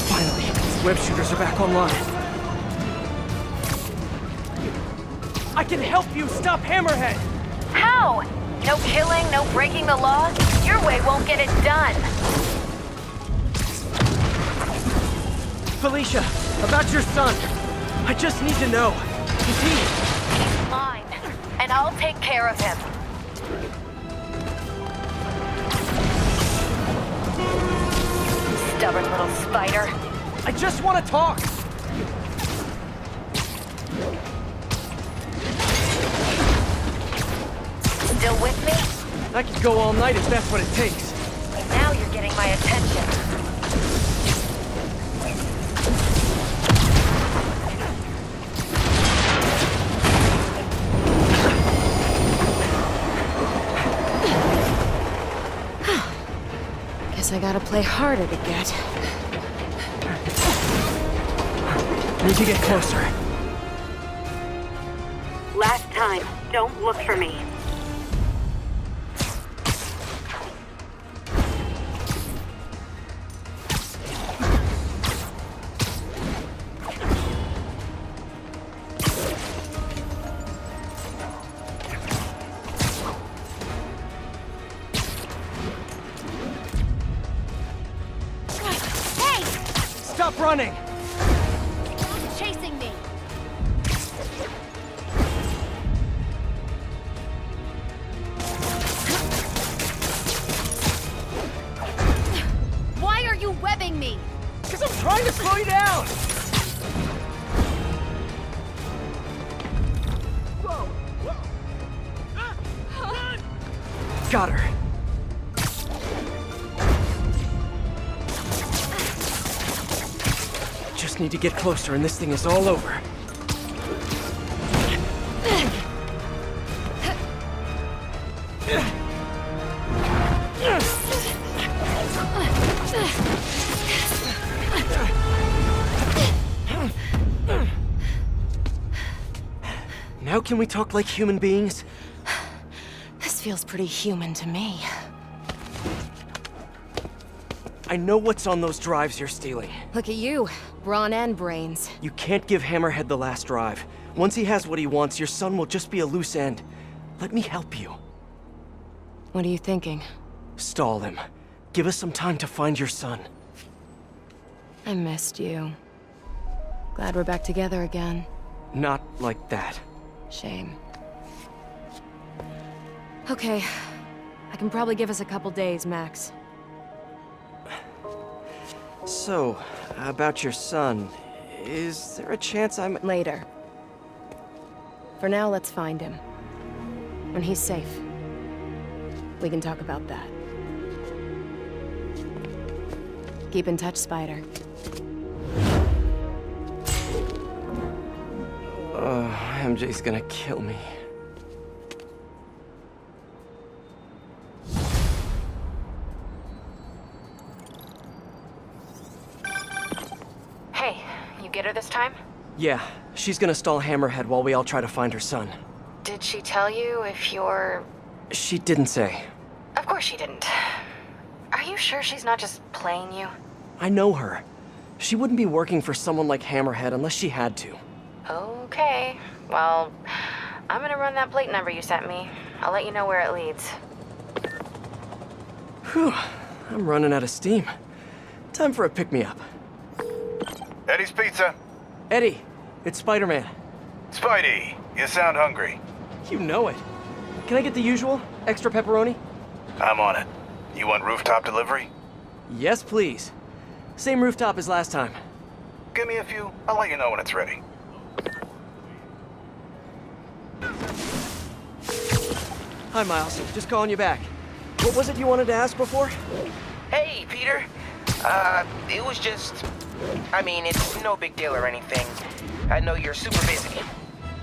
S3: Finally, web shooters are back online. I can help you stop Hammerhead!
S9: How? No killing, no breaking the law? Your way won't get it done.
S3: Felicia, about your son. I just need to know. Is he...
S9: He's mine, and I'll take care of him. Stubborn little spider.
S3: I just want to talk!
S9: Still with me?
S3: I could go all night if that's what it takes.
S9: Now you're getting my attention.
S1: Guess I gotta play harder to get.
S3: Need to get closer.
S8: Last time, don't look for me.
S3: Stop running!
S1: Stop chasing me! Why are you webbing me?
S3: Because I'm trying to slow you down! Got her. Just need to get closer and this thing is all over. Now can we talk like human beings?
S1: This feels pretty human to me.
S3: I know what's on those drives you're stealing.
S1: Look at you, brawn and brains.
S3: You can't give Hammerhead the last drive. Once he has what he wants, your son will just be a loose end. Let me help you.
S1: What are you thinking?
S3: Stall him. Give us some time to find your son.
S1: I missed you. Glad we're back together again.
S3: Not like that.
S1: Shame. Okay. I can probably give us a couple days, max.
S3: So, about your son, is there a chance I'm...
S1: Later. For now, let's find him. When he's safe, we can talk about that. Keep in touch, Spider.
S3: MJ's gonna kill me.
S2: Hey, you get her this time?
S3: Yeah, she's gonna stall Hammerhead while we all try to find her son.
S2: Did she tell you if you're...
S3: She didn't say.
S2: Of course she didn't. Are you sure she's not just playing you?
S3: I know her. She wouldn't be working for someone like Hammerhead unless she had to.
S2: Okay. Well, I'm gonna run that plate number you sent me. I'll let you know where it leads.
S3: Whew, I'm running out of steam. Time for a pick-me-up.
S12: Eddie's Pizza.
S3: Eddie, it's Spider-Man.
S12: Spidey, you sound hungry.
S3: You know it. Can I get the usual? Extra pepperoni?
S12: I'm on it. You want rooftop delivery?
S3: Yes, please. Same rooftop as last time.
S12: Give me a few. I'll let you know when it's ready.
S3: Hi, Miles. Just calling you back. What was it you wanted to ask before?
S15: Hey, Peter. It was just... I mean, it's no big deal or anything. I know you're super busy.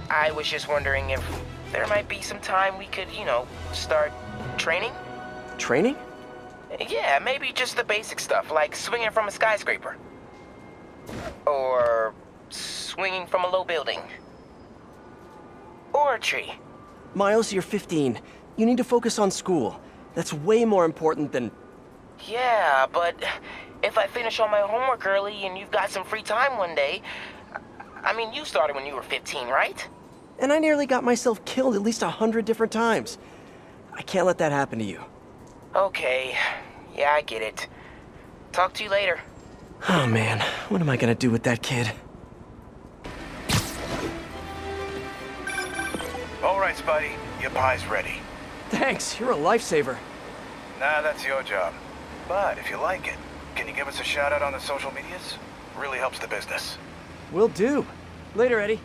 S15: I was just wondering if there might be some time we could, you know, start training?
S3: Training?
S15: Yeah, maybe just the basic stuff, like swinging from a skyscraper. Or swinging from a low building. Or a tree.
S3: Miles, you're 15. You need to focus on school. That's way more important than...
S15: Yeah, but if I finish all my homework early and you've got some free time one day... I mean, you started when you were 15, right?
S3: And I nearly got myself killed at least 100 different times. I can't let that happen to you.
S15: Okay. Yeah, I get it. Talk to you later.
S3: Oh man, what am I gonna do with that kid?
S12: All right, Spidey. Your pie's ready.
S3: Thanks, you're a lifesaver.
S12: Nah, that's your job. But if you like it, can you give us a shout out on the social medias? Really helps the business.
S3: Will do. Later, Eddie.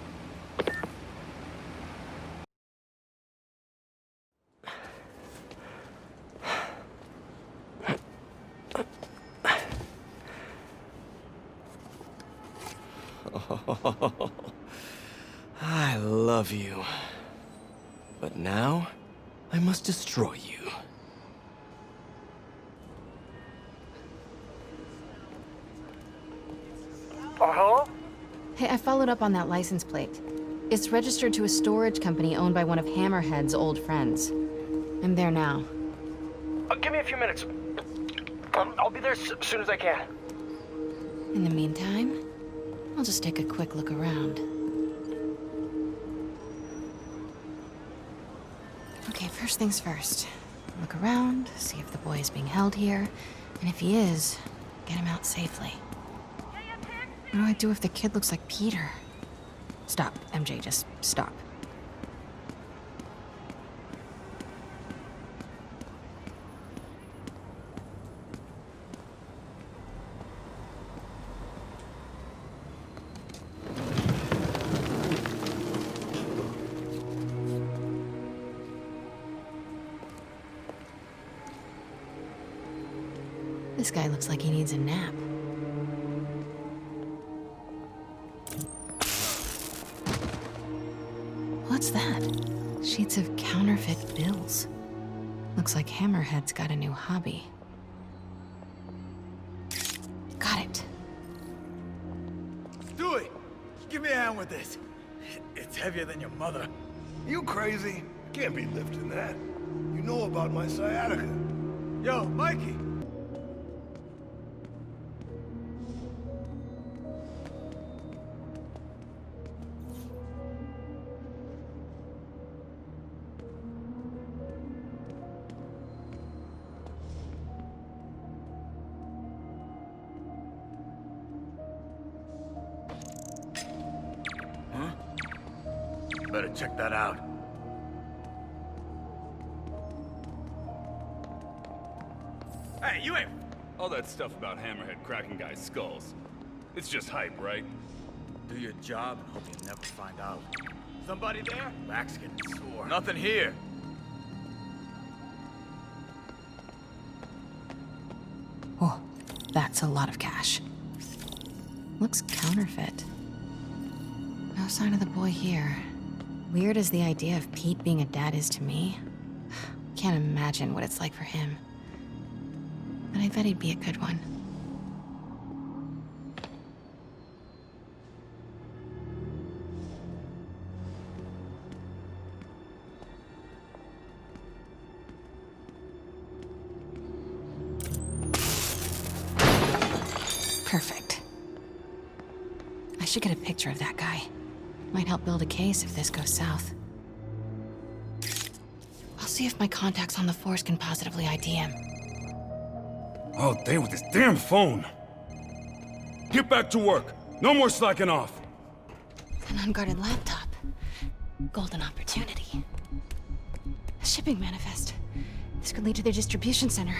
S3: Oh, I love you. But now, I must destroy you.
S10: Hello?
S1: Hey, I followed up on that license plate. It's registered to a storage company owned by one of Hammerhead's old friends. I'm there now.
S10: Give me a few minutes. I'll be there as soon as I can.
S1: In the meantime, I'll just take a quick look around. Okay, first things first. Look around, see if the boy is being held here, and if he is, get him out safely. What do I do if the kid looks like Peter? Stop, MJ, just stop. This guy looks like he needs a nap. What's that? Sheets of counterfeit bills. Looks like Hammerhead's got a new hobby. Got it.
S4: Stewie, give me a hand with this. It's heavier than your mother.
S13: You crazy? Can't be lifting that. You know about my sciatica.
S4: Yo, Mikey. Better check that out.
S11: Hey, you ain't... All that stuff about Hammerhead cracking guys' skulls. It's just hype, right?
S4: Do your job and hope you never find out. Somebody there? Back's getting sore. Nothing here.
S1: Oh, that's a lot of cash. Looks counterfeit. No sign of the boy here. Weird as the idea of Pete being a dad is to me. Can't imagine what it's like for him. But I bet he'd be a good one. Perfect. I should get a picture of that guy. Might help build a case if this goes south. I'll see if my contacts on the force can positively ID him.
S11: All day with this damn phone. Get back to work. No more slacking off.
S1: An unguarded laptop. Golden opportunity. A shipping manifest. This could lead to their distribution center.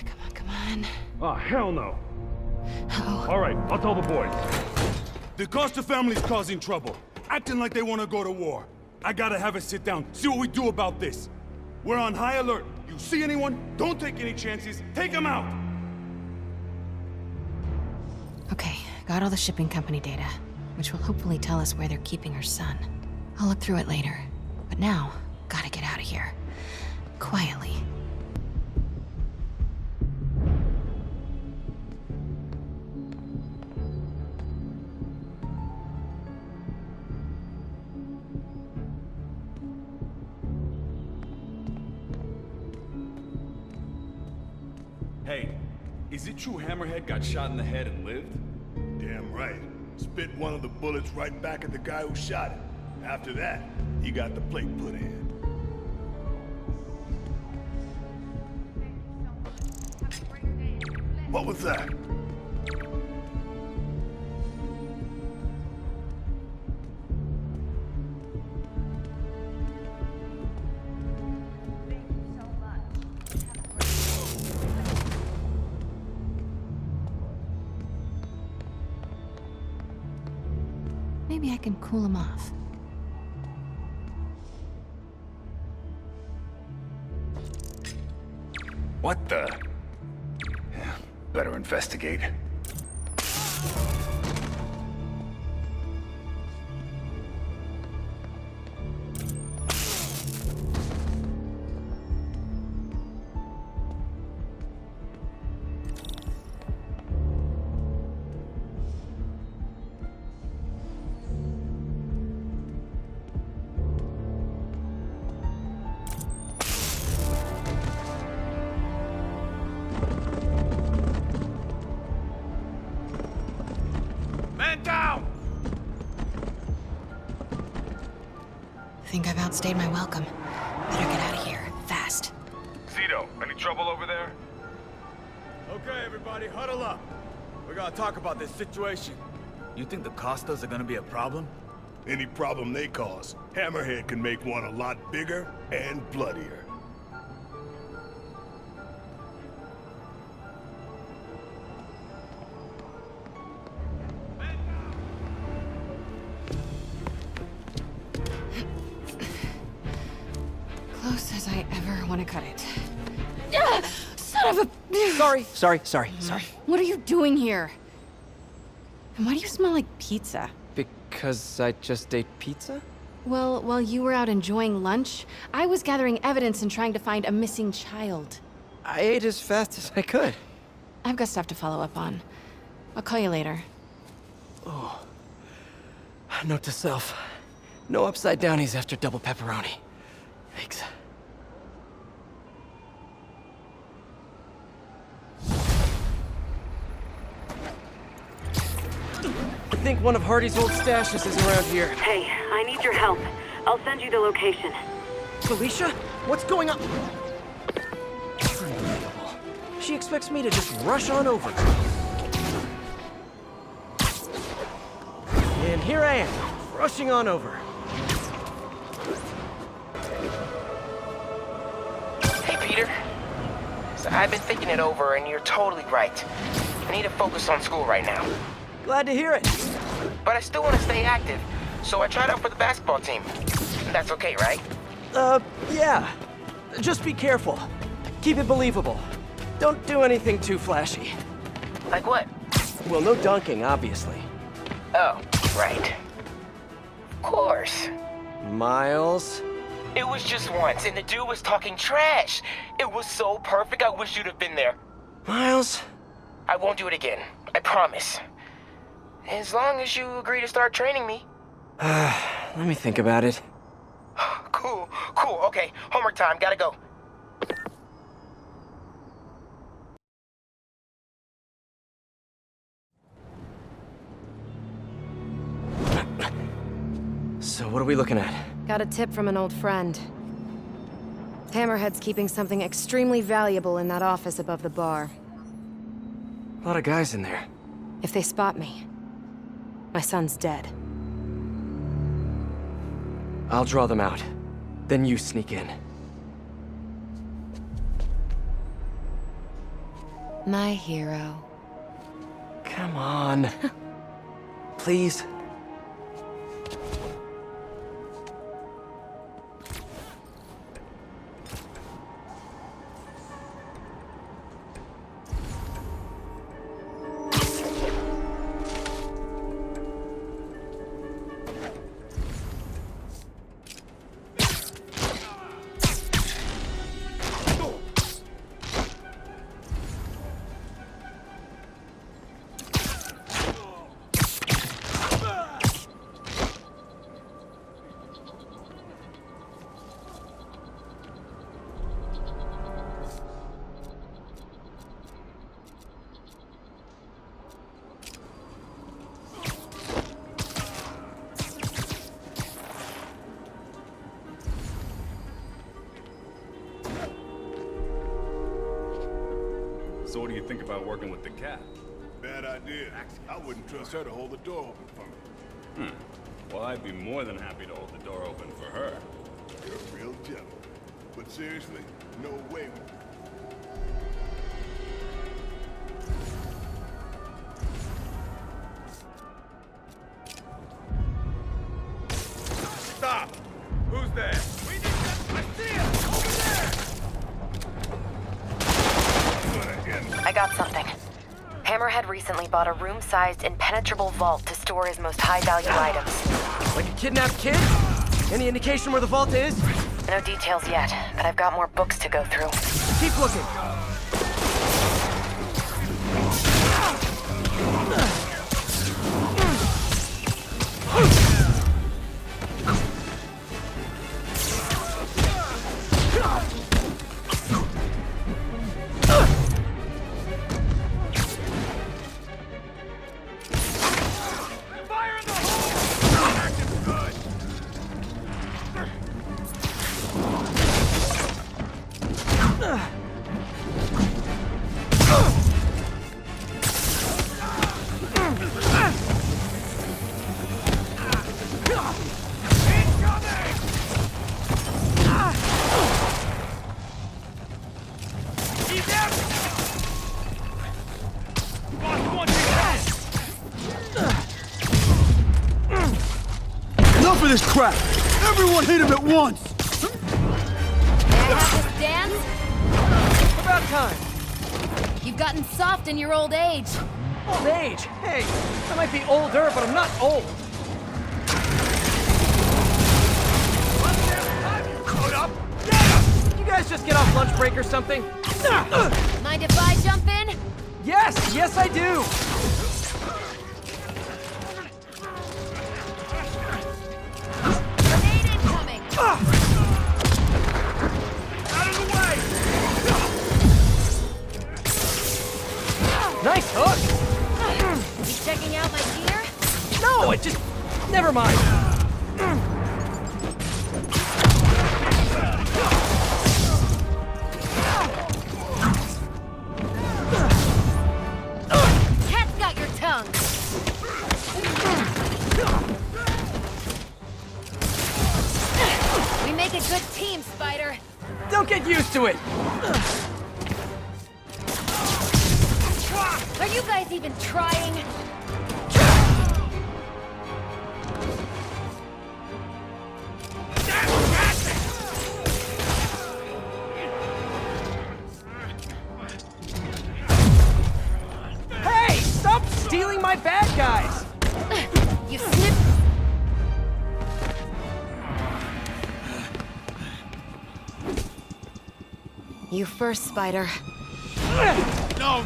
S1: Come on, come on.
S11: Oh, hell no.
S1: Uh-oh.
S11: All right, I'll tell the boys. The Costa family's causing trouble, acting like they want to go to war. I gotta have a sit down, see what we do about this. We're on high alert. You see anyone? Don't take any chances. Take them out.
S1: Okay, got all the shipping company data, which will hopefully tell us where they're keeping her son. I'll look through it later. But now, gotta get out of here. Quietly.
S11: Hey, is it true Hammerhead got shot in the head and lived?
S16: Damn right. Spit one of the bullets right back at the guy who shot him. After that, he got the plate put in. What was that?
S1: Maybe I can cool him off.
S11: What the? Yeah, better investigate.
S1: Think I've outstayed my welcome. Better get out of here, fast.
S11: Zito, any trouble over there?
S4: Okay, everybody, huddle up. We're gonna talk about this situation. You think the Costas are gonna be a problem?
S16: Any problem they cause, Hammerhead can make one a lot bigger and bloodier.
S1: Close as I ever want to cut it. Son of a...
S3: Sorry.
S1: What are you doing here? And why do you smell like pizza?
S3: Because I just ate pizza?
S1: Well, while you were out enjoying lunch, I was gathering evidence and trying to find a missing child.
S3: I ate as fast as I could.
S1: I've got stuff to follow up on. I'll call you later.
S3: Oh. Note to self. No upside downies after double pepperoni. Thanks. I think one of Hardy's old stashes is around here.
S8: Hey, I need your help. I'll send you the location.
S3: Felicia? What's going on? Unbelievable. She expects me to just rush on over. And here I am, rushing on over.
S15: Hey, Peter. So I've been thinking it over, and you're totally right. I need to focus on school right now.
S3: Glad to hear it.
S15: But I still want to stay active, so I tried out for the basketball team. That's okay, right?
S3: Yeah. Just be careful. Keep it believable. Don't do anything too flashy.
S15: Like what?
S3: Well, no dunking, obviously.
S15: Oh, right. Of course.
S3: Miles?
S15: It was just once, and the dude was talking trash. It was so perfect, I wish you'd have been there.
S3: Miles?
S15: I won't do it again. I promise. As long as you agree to start training me.
S3: Let me think about it.
S15: Cool. Okay, homework time. Gotta go.
S3: So what are we looking at?
S17: Got a tip from an old friend. Hammerhead's keeping something extremely valuable in that office above the bar.
S3: A lot of guys in there.
S17: If they spot me, my son's dead.
S3: I'll draw them out. Then you sneak in.
S17: My hero.
S3: Come on. Please.
S16: So what do you think about working with the cat? Bad idea. I wouldn't trust her to hold the door open for me. Well, I'd be more than happy to hold the door open for her. You're a real gentleman. But seriously, no way.
S4: Stop! Who's there? We need that. I see him! Over there!
S2: I got something. Hammerhead recently bought a room-sized, impenetrable vault to store his most high-value items.
S3: Like a kidnapped kid? Any indication where the vault is?
S2: No details yet, but I've got more books to go through.
S3: Keep looking.
S14: Enough of this crap! Everyone hit him at once!
S18: May I have this dance?
S3: About time.
S18: You've gotten soft in your old age.
S3: Old age? Hey, I might be older, but I'm not old. You guys just get off lunch break or something?
S18: Mind if I jump in?
S3: Yes, I do.
S18: Grenade incoming!
S4: Out of the way!
S3: Nice hook.
S18: You checking out my gear?
S3: No, it just... Never mind.
S18: Cat's got your tongue. We make a good team, Spider.
S3: Don't get used to it.
S18: Are you guys even trying?
S3: Hey, stop stealing my bad guys.
S18: You snip.
S17: You first, Spider.
S4: No!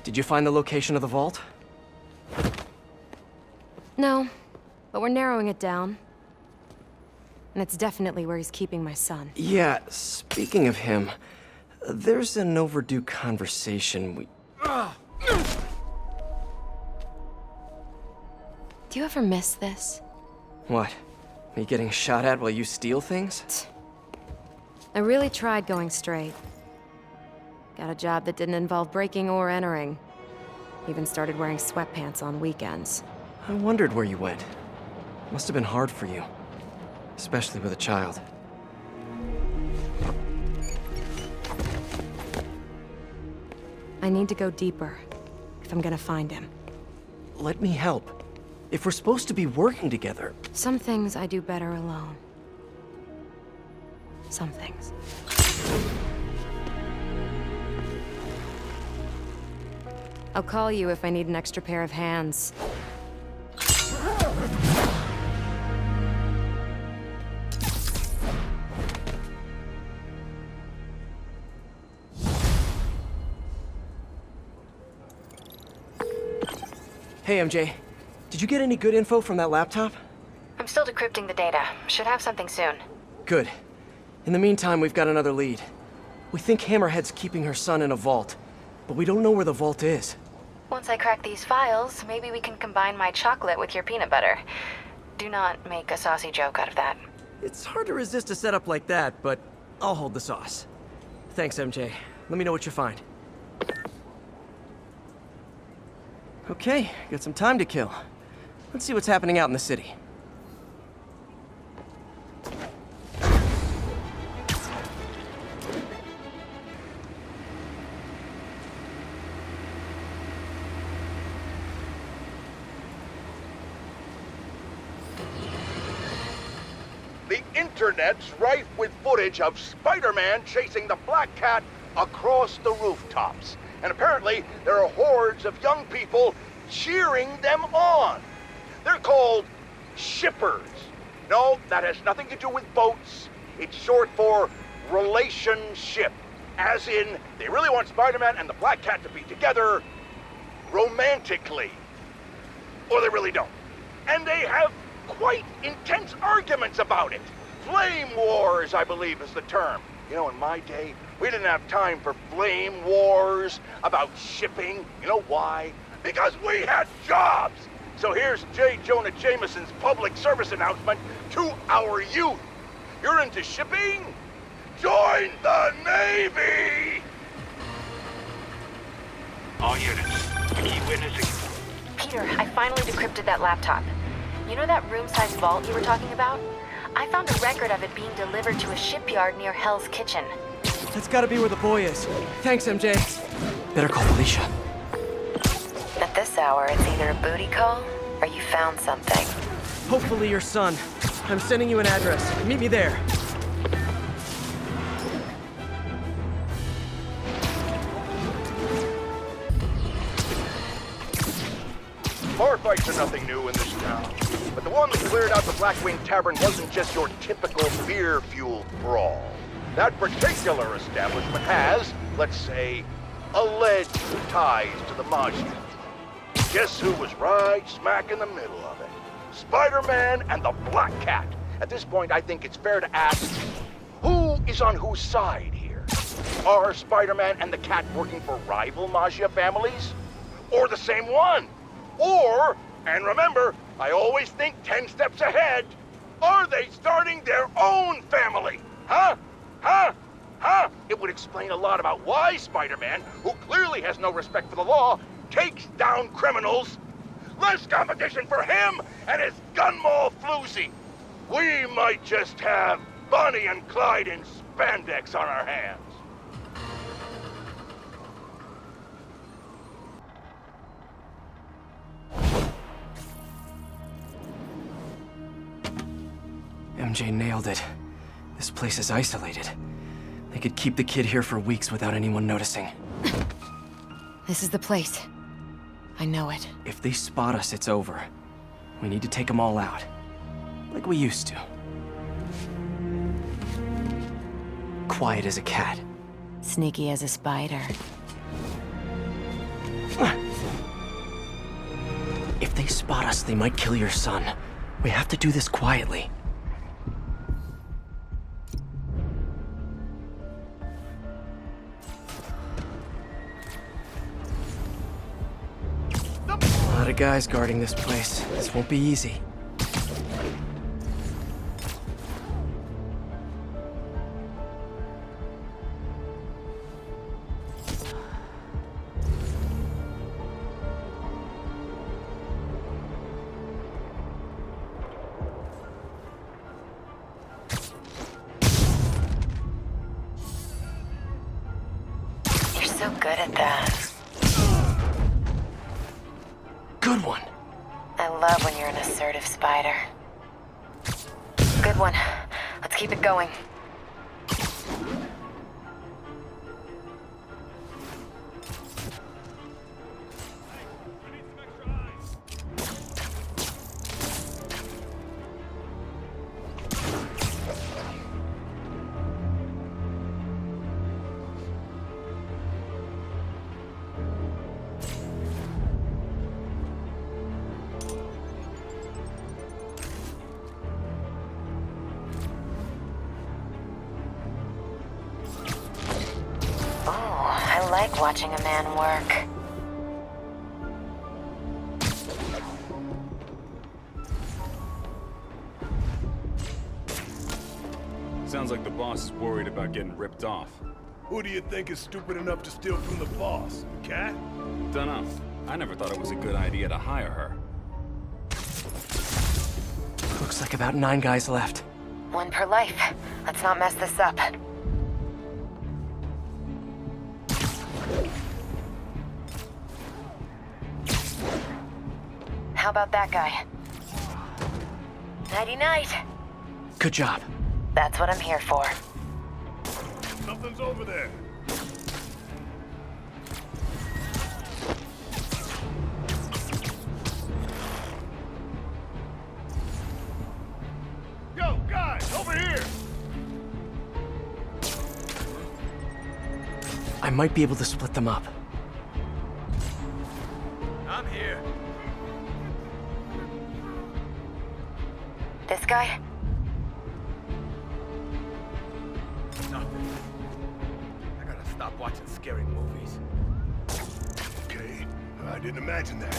S3: Did you find the location of the vault?
S17: No, but we're narrowing it down. And it's definitely where he's keeping my son.
S3: Yeah, speaking of him, there's an overdue conversation we...
S17: Do you ever miss this?
S3: What? Me getting shot at while you steal things?
S17: I really tried going straight. Got a job that didn't involve breaking or entering. Even started wearing sweatpants on weekends.
S3: I wondered where you went. Must have been hard for you. Especially with a child.
S17: I need to go deeper, if I'm gonna find him.
S3: Let me help. If we're supposed to be working together...
S17: Some things I do better alone. Some things. I'll call you if I need an extra pair of hands.
S3: Hey, MJ. Did you get any good info from that laptop?
S2: I'm still decrypting the data. Should have something soon.
S3: Good. In the meantime, we've got another lead. We think Hammerhead's keeping her son in a vault, but we don't know where the vault is.
S2: Once I crack these files, maybe we can combine my chocolate with your peanut butter. Do not make a saucy joke out of that.
S3: It's hard to resist a setup like that, but I'll hold the sauce. Thanks, MJ. Let me know what you find. Okay, got some time to kill. Let's see what's happening out in the city.
S5: The internet's rife with footage of Spider-Man chasing the Black Cat across the rooftops. And apparently, there are hordes of young people cheering them on. They're called shippers. No, that has nothing to do with boats. It's short for relationship. As in, they really want Spider-Man and the Black Cat to be together romantically. Or they really don't. And they have quite intense arguments about it. Flame wars, I believe, is the term. You know, in my day, we didn't have time for flame wars about shipping. You know why? Because we had jobs. So here's J. Jonah Jameson's public service announcement to our youth. You're into shipping? Join the Navy!
S19: All units, key witnessing.
S2: Peter, I finally decrypted that laptop. You know that room-sized vault you were talking about? I found a record of it being delivered to a shipyard near Hell's Kitchen.
S3: That's gotta be where the boy is. Thanks, MJ. Better call Felicia.
S2: At this hour, it's either a booty call or you found something.
S3: Hopefully your son. I'm sending you an address. Meet me there.
S5: Bar fights are nothing new in this town. But the one that cleared out the Blackwing Tavern wasn't just your typical beer-fueled brawl. That particular establishment has, let's say, alleged ties to the Mafia. Guess who was right smack in the middle of it? Spider-Man and the Black Cat. At this point, I think it's fair to ask, who is on whose side here? Are Spider-Man and the Cat working for rival Mafia families? Or the same one? Or, and remember, I always think 10 steps ahead, are they starting their own family? Huh? Huh? Huh? It would explain a lot about why Spider-Man, who clearly has no respect for the law, takes down criminals. Less competition for him and his gun mall floozy. We might just have Bonnie and Clyde in spandex on our hands.
S3: MJ nailed it. This place is isolated. They could keep the kid here for weeks without anyone noticing.
S17: This is the place. I know it.
S3: If they spot us, it's over. We need to take them all out. Like we used to. Quiet as a cat.
S17: Sneaky as a spider.
S3: If they spot us, they might kill your son. We have to do this quietly. lot of guys guarding this place. This won't be easy.
S2: You're so good at that.
S3: Good one.
S2: I love when you're an assertive spider. Good one. Let's keep it going. I like watching a man work.
S16: Sounds like the boss is worried about getting ripped off.
S11: Who do you think is stupid enough to steal from the boss? Cat?
S16: Dunno. I never thought it was a good idea to hire her.
S3: Looks like about 9 guys left.
S2: 1 per life. Let's not mess this up. How about that guy? Nighty-night.
S3: Good job.
S2: That's what I'm here for.
S11: Something's over there. Yo, guys, over here!
S3: I might be able to split them up.
S4: I'm here.
S2: This guy?
S4: Nothing. I gotta stop watching scary movies.
S11: Okay, I didn't imagine that.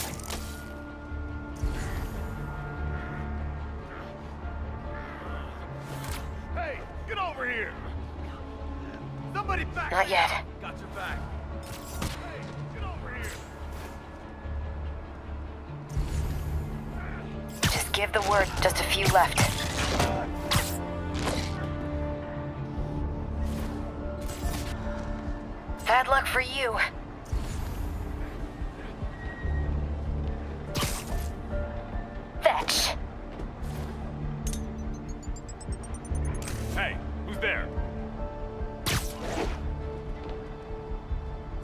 S11: Hey, get over here! Somebody back!
S2: Not yet.
S4: Got your back.
S11: Hey, get over here!
S2: Just give the word. Just a few left. Bad luck for you. Fetch.
S11: Hey, who's there?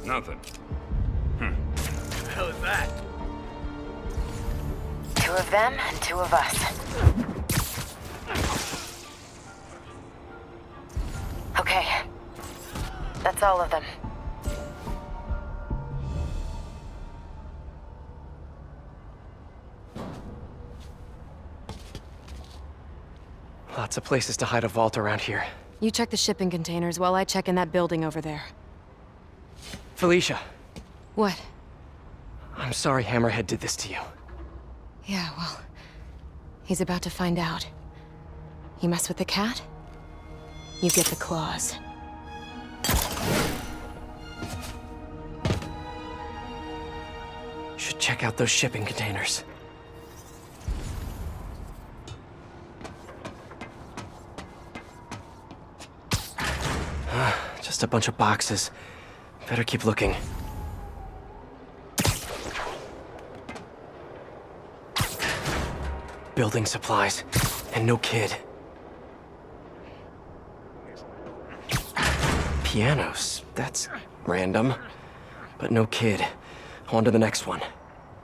S16: Nothing.
S4: What the hell is that?
S2: 2 of them and 2 of us. Okay. That's all of them.
S3: Lots of places to hide a vault around here.
S17: You check the shipping containers while I check in that building over there.
S3: Felicia,
S17: What?
S3: I'm sorry Hammerhead did this to you.
S17: Yeah, well, he's about to find out. You mess with the cat, you get the claws.
S3: Should check out those shipping containers. Just a bunch of boxes. Better keep looking. Building supplies, and no kid. Pianos, that's random. But no kid. On to the next one.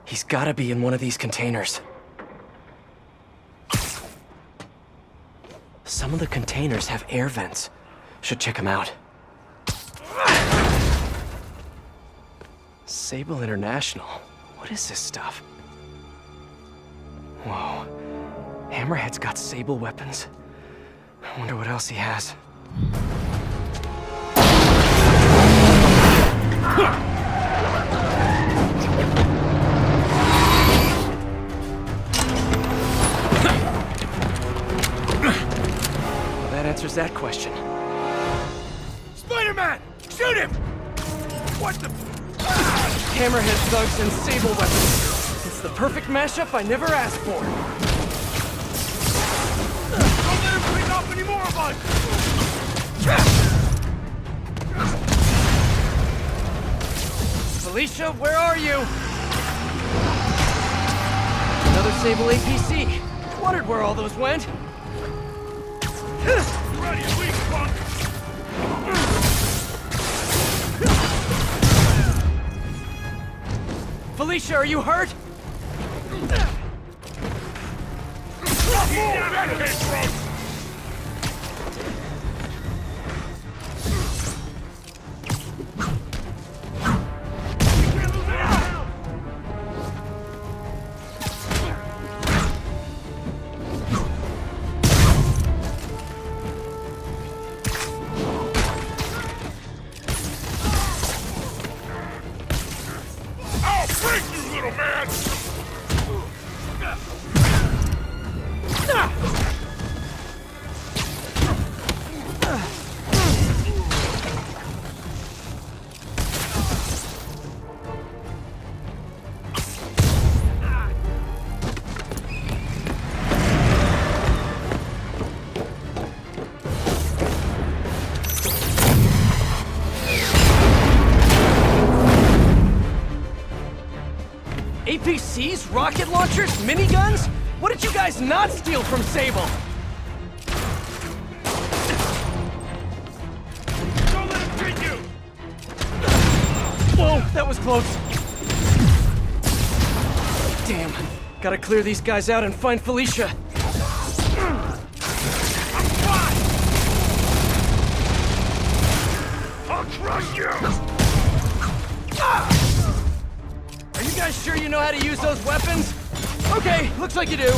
S3: He's gotta be in one of these containers. Some of the containers have air vents. Should check them out. Sable International. What is this stuff? Whoa. Hammerhead's got Sable weapons. I wonder what else he has. answers that question.
S11: Spider-Man! Shoot him! What the...
S3: Hammerhead thugs and sable weapons. It's the perfect mashup I never asked for.
S11: Don't let him pick off any more of us!
S3: Felicia, where are you? Another Sable APC. Wondered where all those went.
S11: Ready, weak punk!
S3: Felicia, are you hurt? APCs? Rocket launchers? Miniguns? What did you guys not steal from Sable?
S11: Don't let him treat you!
S3: Whoa, that was close. Damn. Gotta clear these guys out and find Felicia.
S11: I'll crush you!
S3: Are you guys sure you know how to use those weapons? Okay, looks like you do.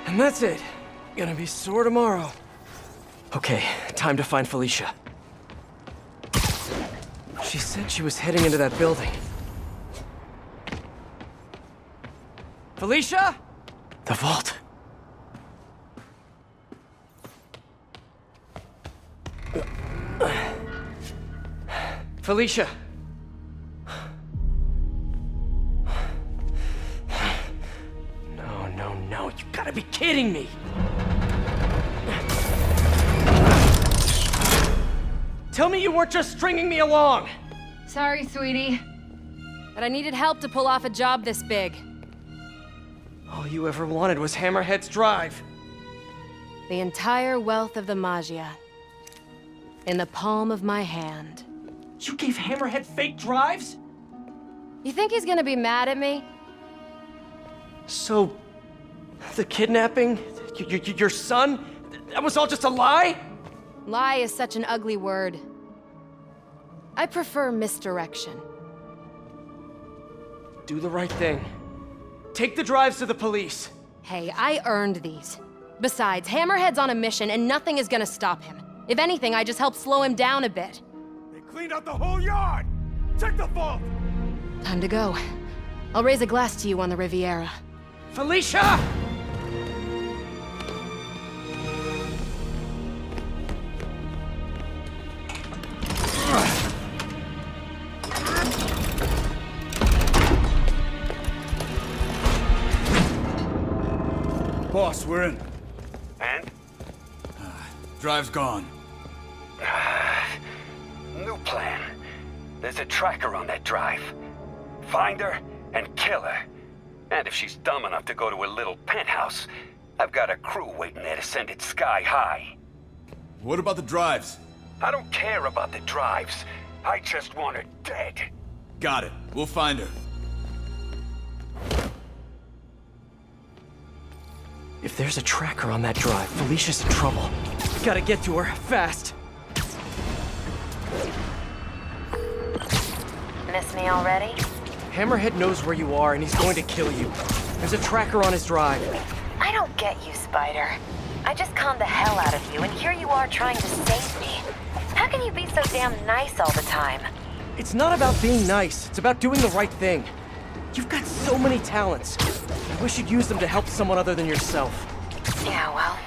S3: And that's it. Gonna be sore tomorrow. Okay, time to find Felicia. She said she was heading into that building. Felicia? The vault. Felicia. No, you gotta be kidding me! Tell me you weren't just stringing me along!
S17: Sorry, sweetie. But I needed help to pull off a job this big.
S3: All you ever wanted was Hammerhead's drive.
S17: The entire wealth of the Magia. In the palm of my hand.
S3: You gave Hammerhead fake drives?
S17: You think he's gonna be mad at me?
S3: So... the kidnapping? Your son? That was all just a lie?
S17: Lie is such an ugly word. I prefer misdirection.
S3: Do the right thing. Take the drives to the police.
S17: Hey, I earned these. Besides, Hammerhead's on a mission and nothing is gonna stop him. If anything, I just helped slow him down a bit.
S11: They cleaned out the whole yard! Check the vault!
S17: Time to go. I'll raise a glass to you on the Riviera.
S3: Felicia!
S4: Boss, we're in.
S19: And?
S4: Drive's gone.
S19: New plan. There's a tracker on that drive. Find her and kill her. And if she's dumb enough to go to her little penthouse, I've got a crew waiting there to send it sky high.
S4: What about the drives?
S19: I don't care about the drives. I just want her dead.
S4: Got it. We'll find her.
S3: If there's a tracker on that drive, Felicia's in trouble. Gotta get to her, fast.
S2: Miss me already?
S3: Hammerhead knows where you are, and he's going to kill you. There's a tracker on his drive.
S2: I don't get you, Spider. I just conned the hell out of you, and here you are trying to save me. How can you be so damn nice all the time?
S3: It's not about being nice. It's about doing the right thing. You've got so many talents. I wish you'd use them to help someone other than yourself.
S2: Yeah, well,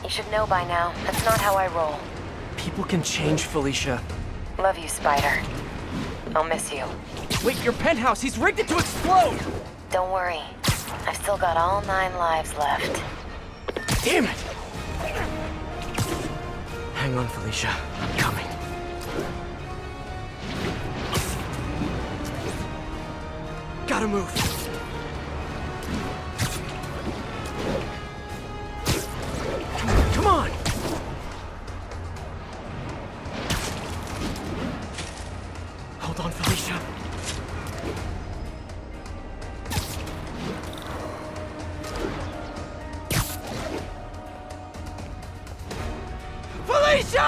S2: you should know by now. That's not how I roll.
S3: People can change, Felicia.
S2: Love you, Spider. I'll miss you.
S3: Wait, your penthouse! He's rigged it to explode!
S2: Don't worry. I've still got all 9 lives left.
S3: Damn it! Hang on, Felicia. I'm coming. Gotta move. Come on! Hold on, Felicia. Felicia!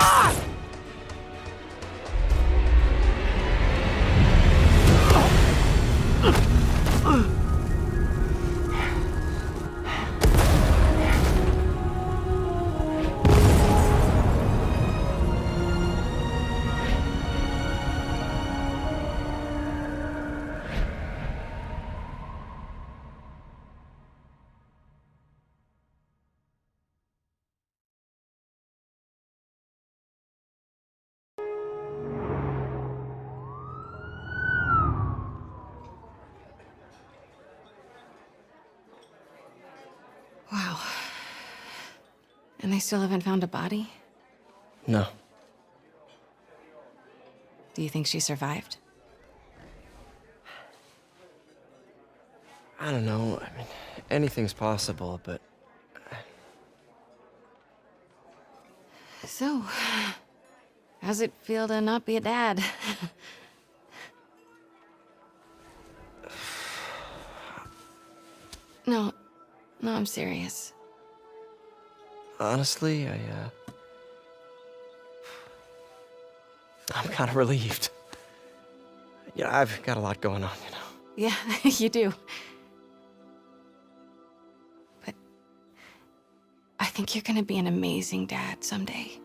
S1: Wow. And they still haven't found a body?
S3: No.
S1: Do you think she survived?
S3: I don't know. I mean, anything's possible, but...
S1: So, how's it feel to not be a dad? No, I'm serious.
S3: Honestly, I'm kind of relieved. Yeah, I've got a lot going on, you know.
S1: Yeah, you do. But I think you're gonna be an amazing dad someday.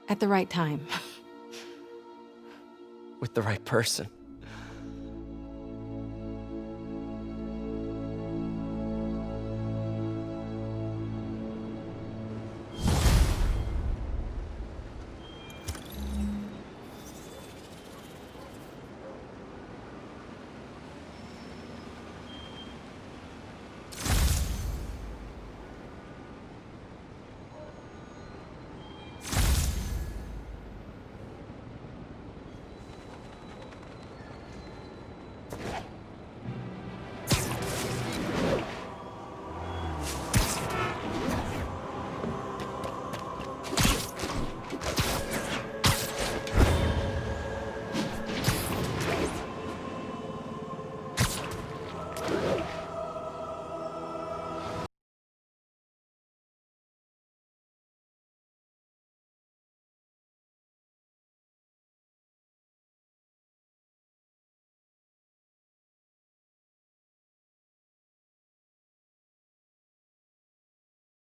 S1: At the right time.
S3: With the right person.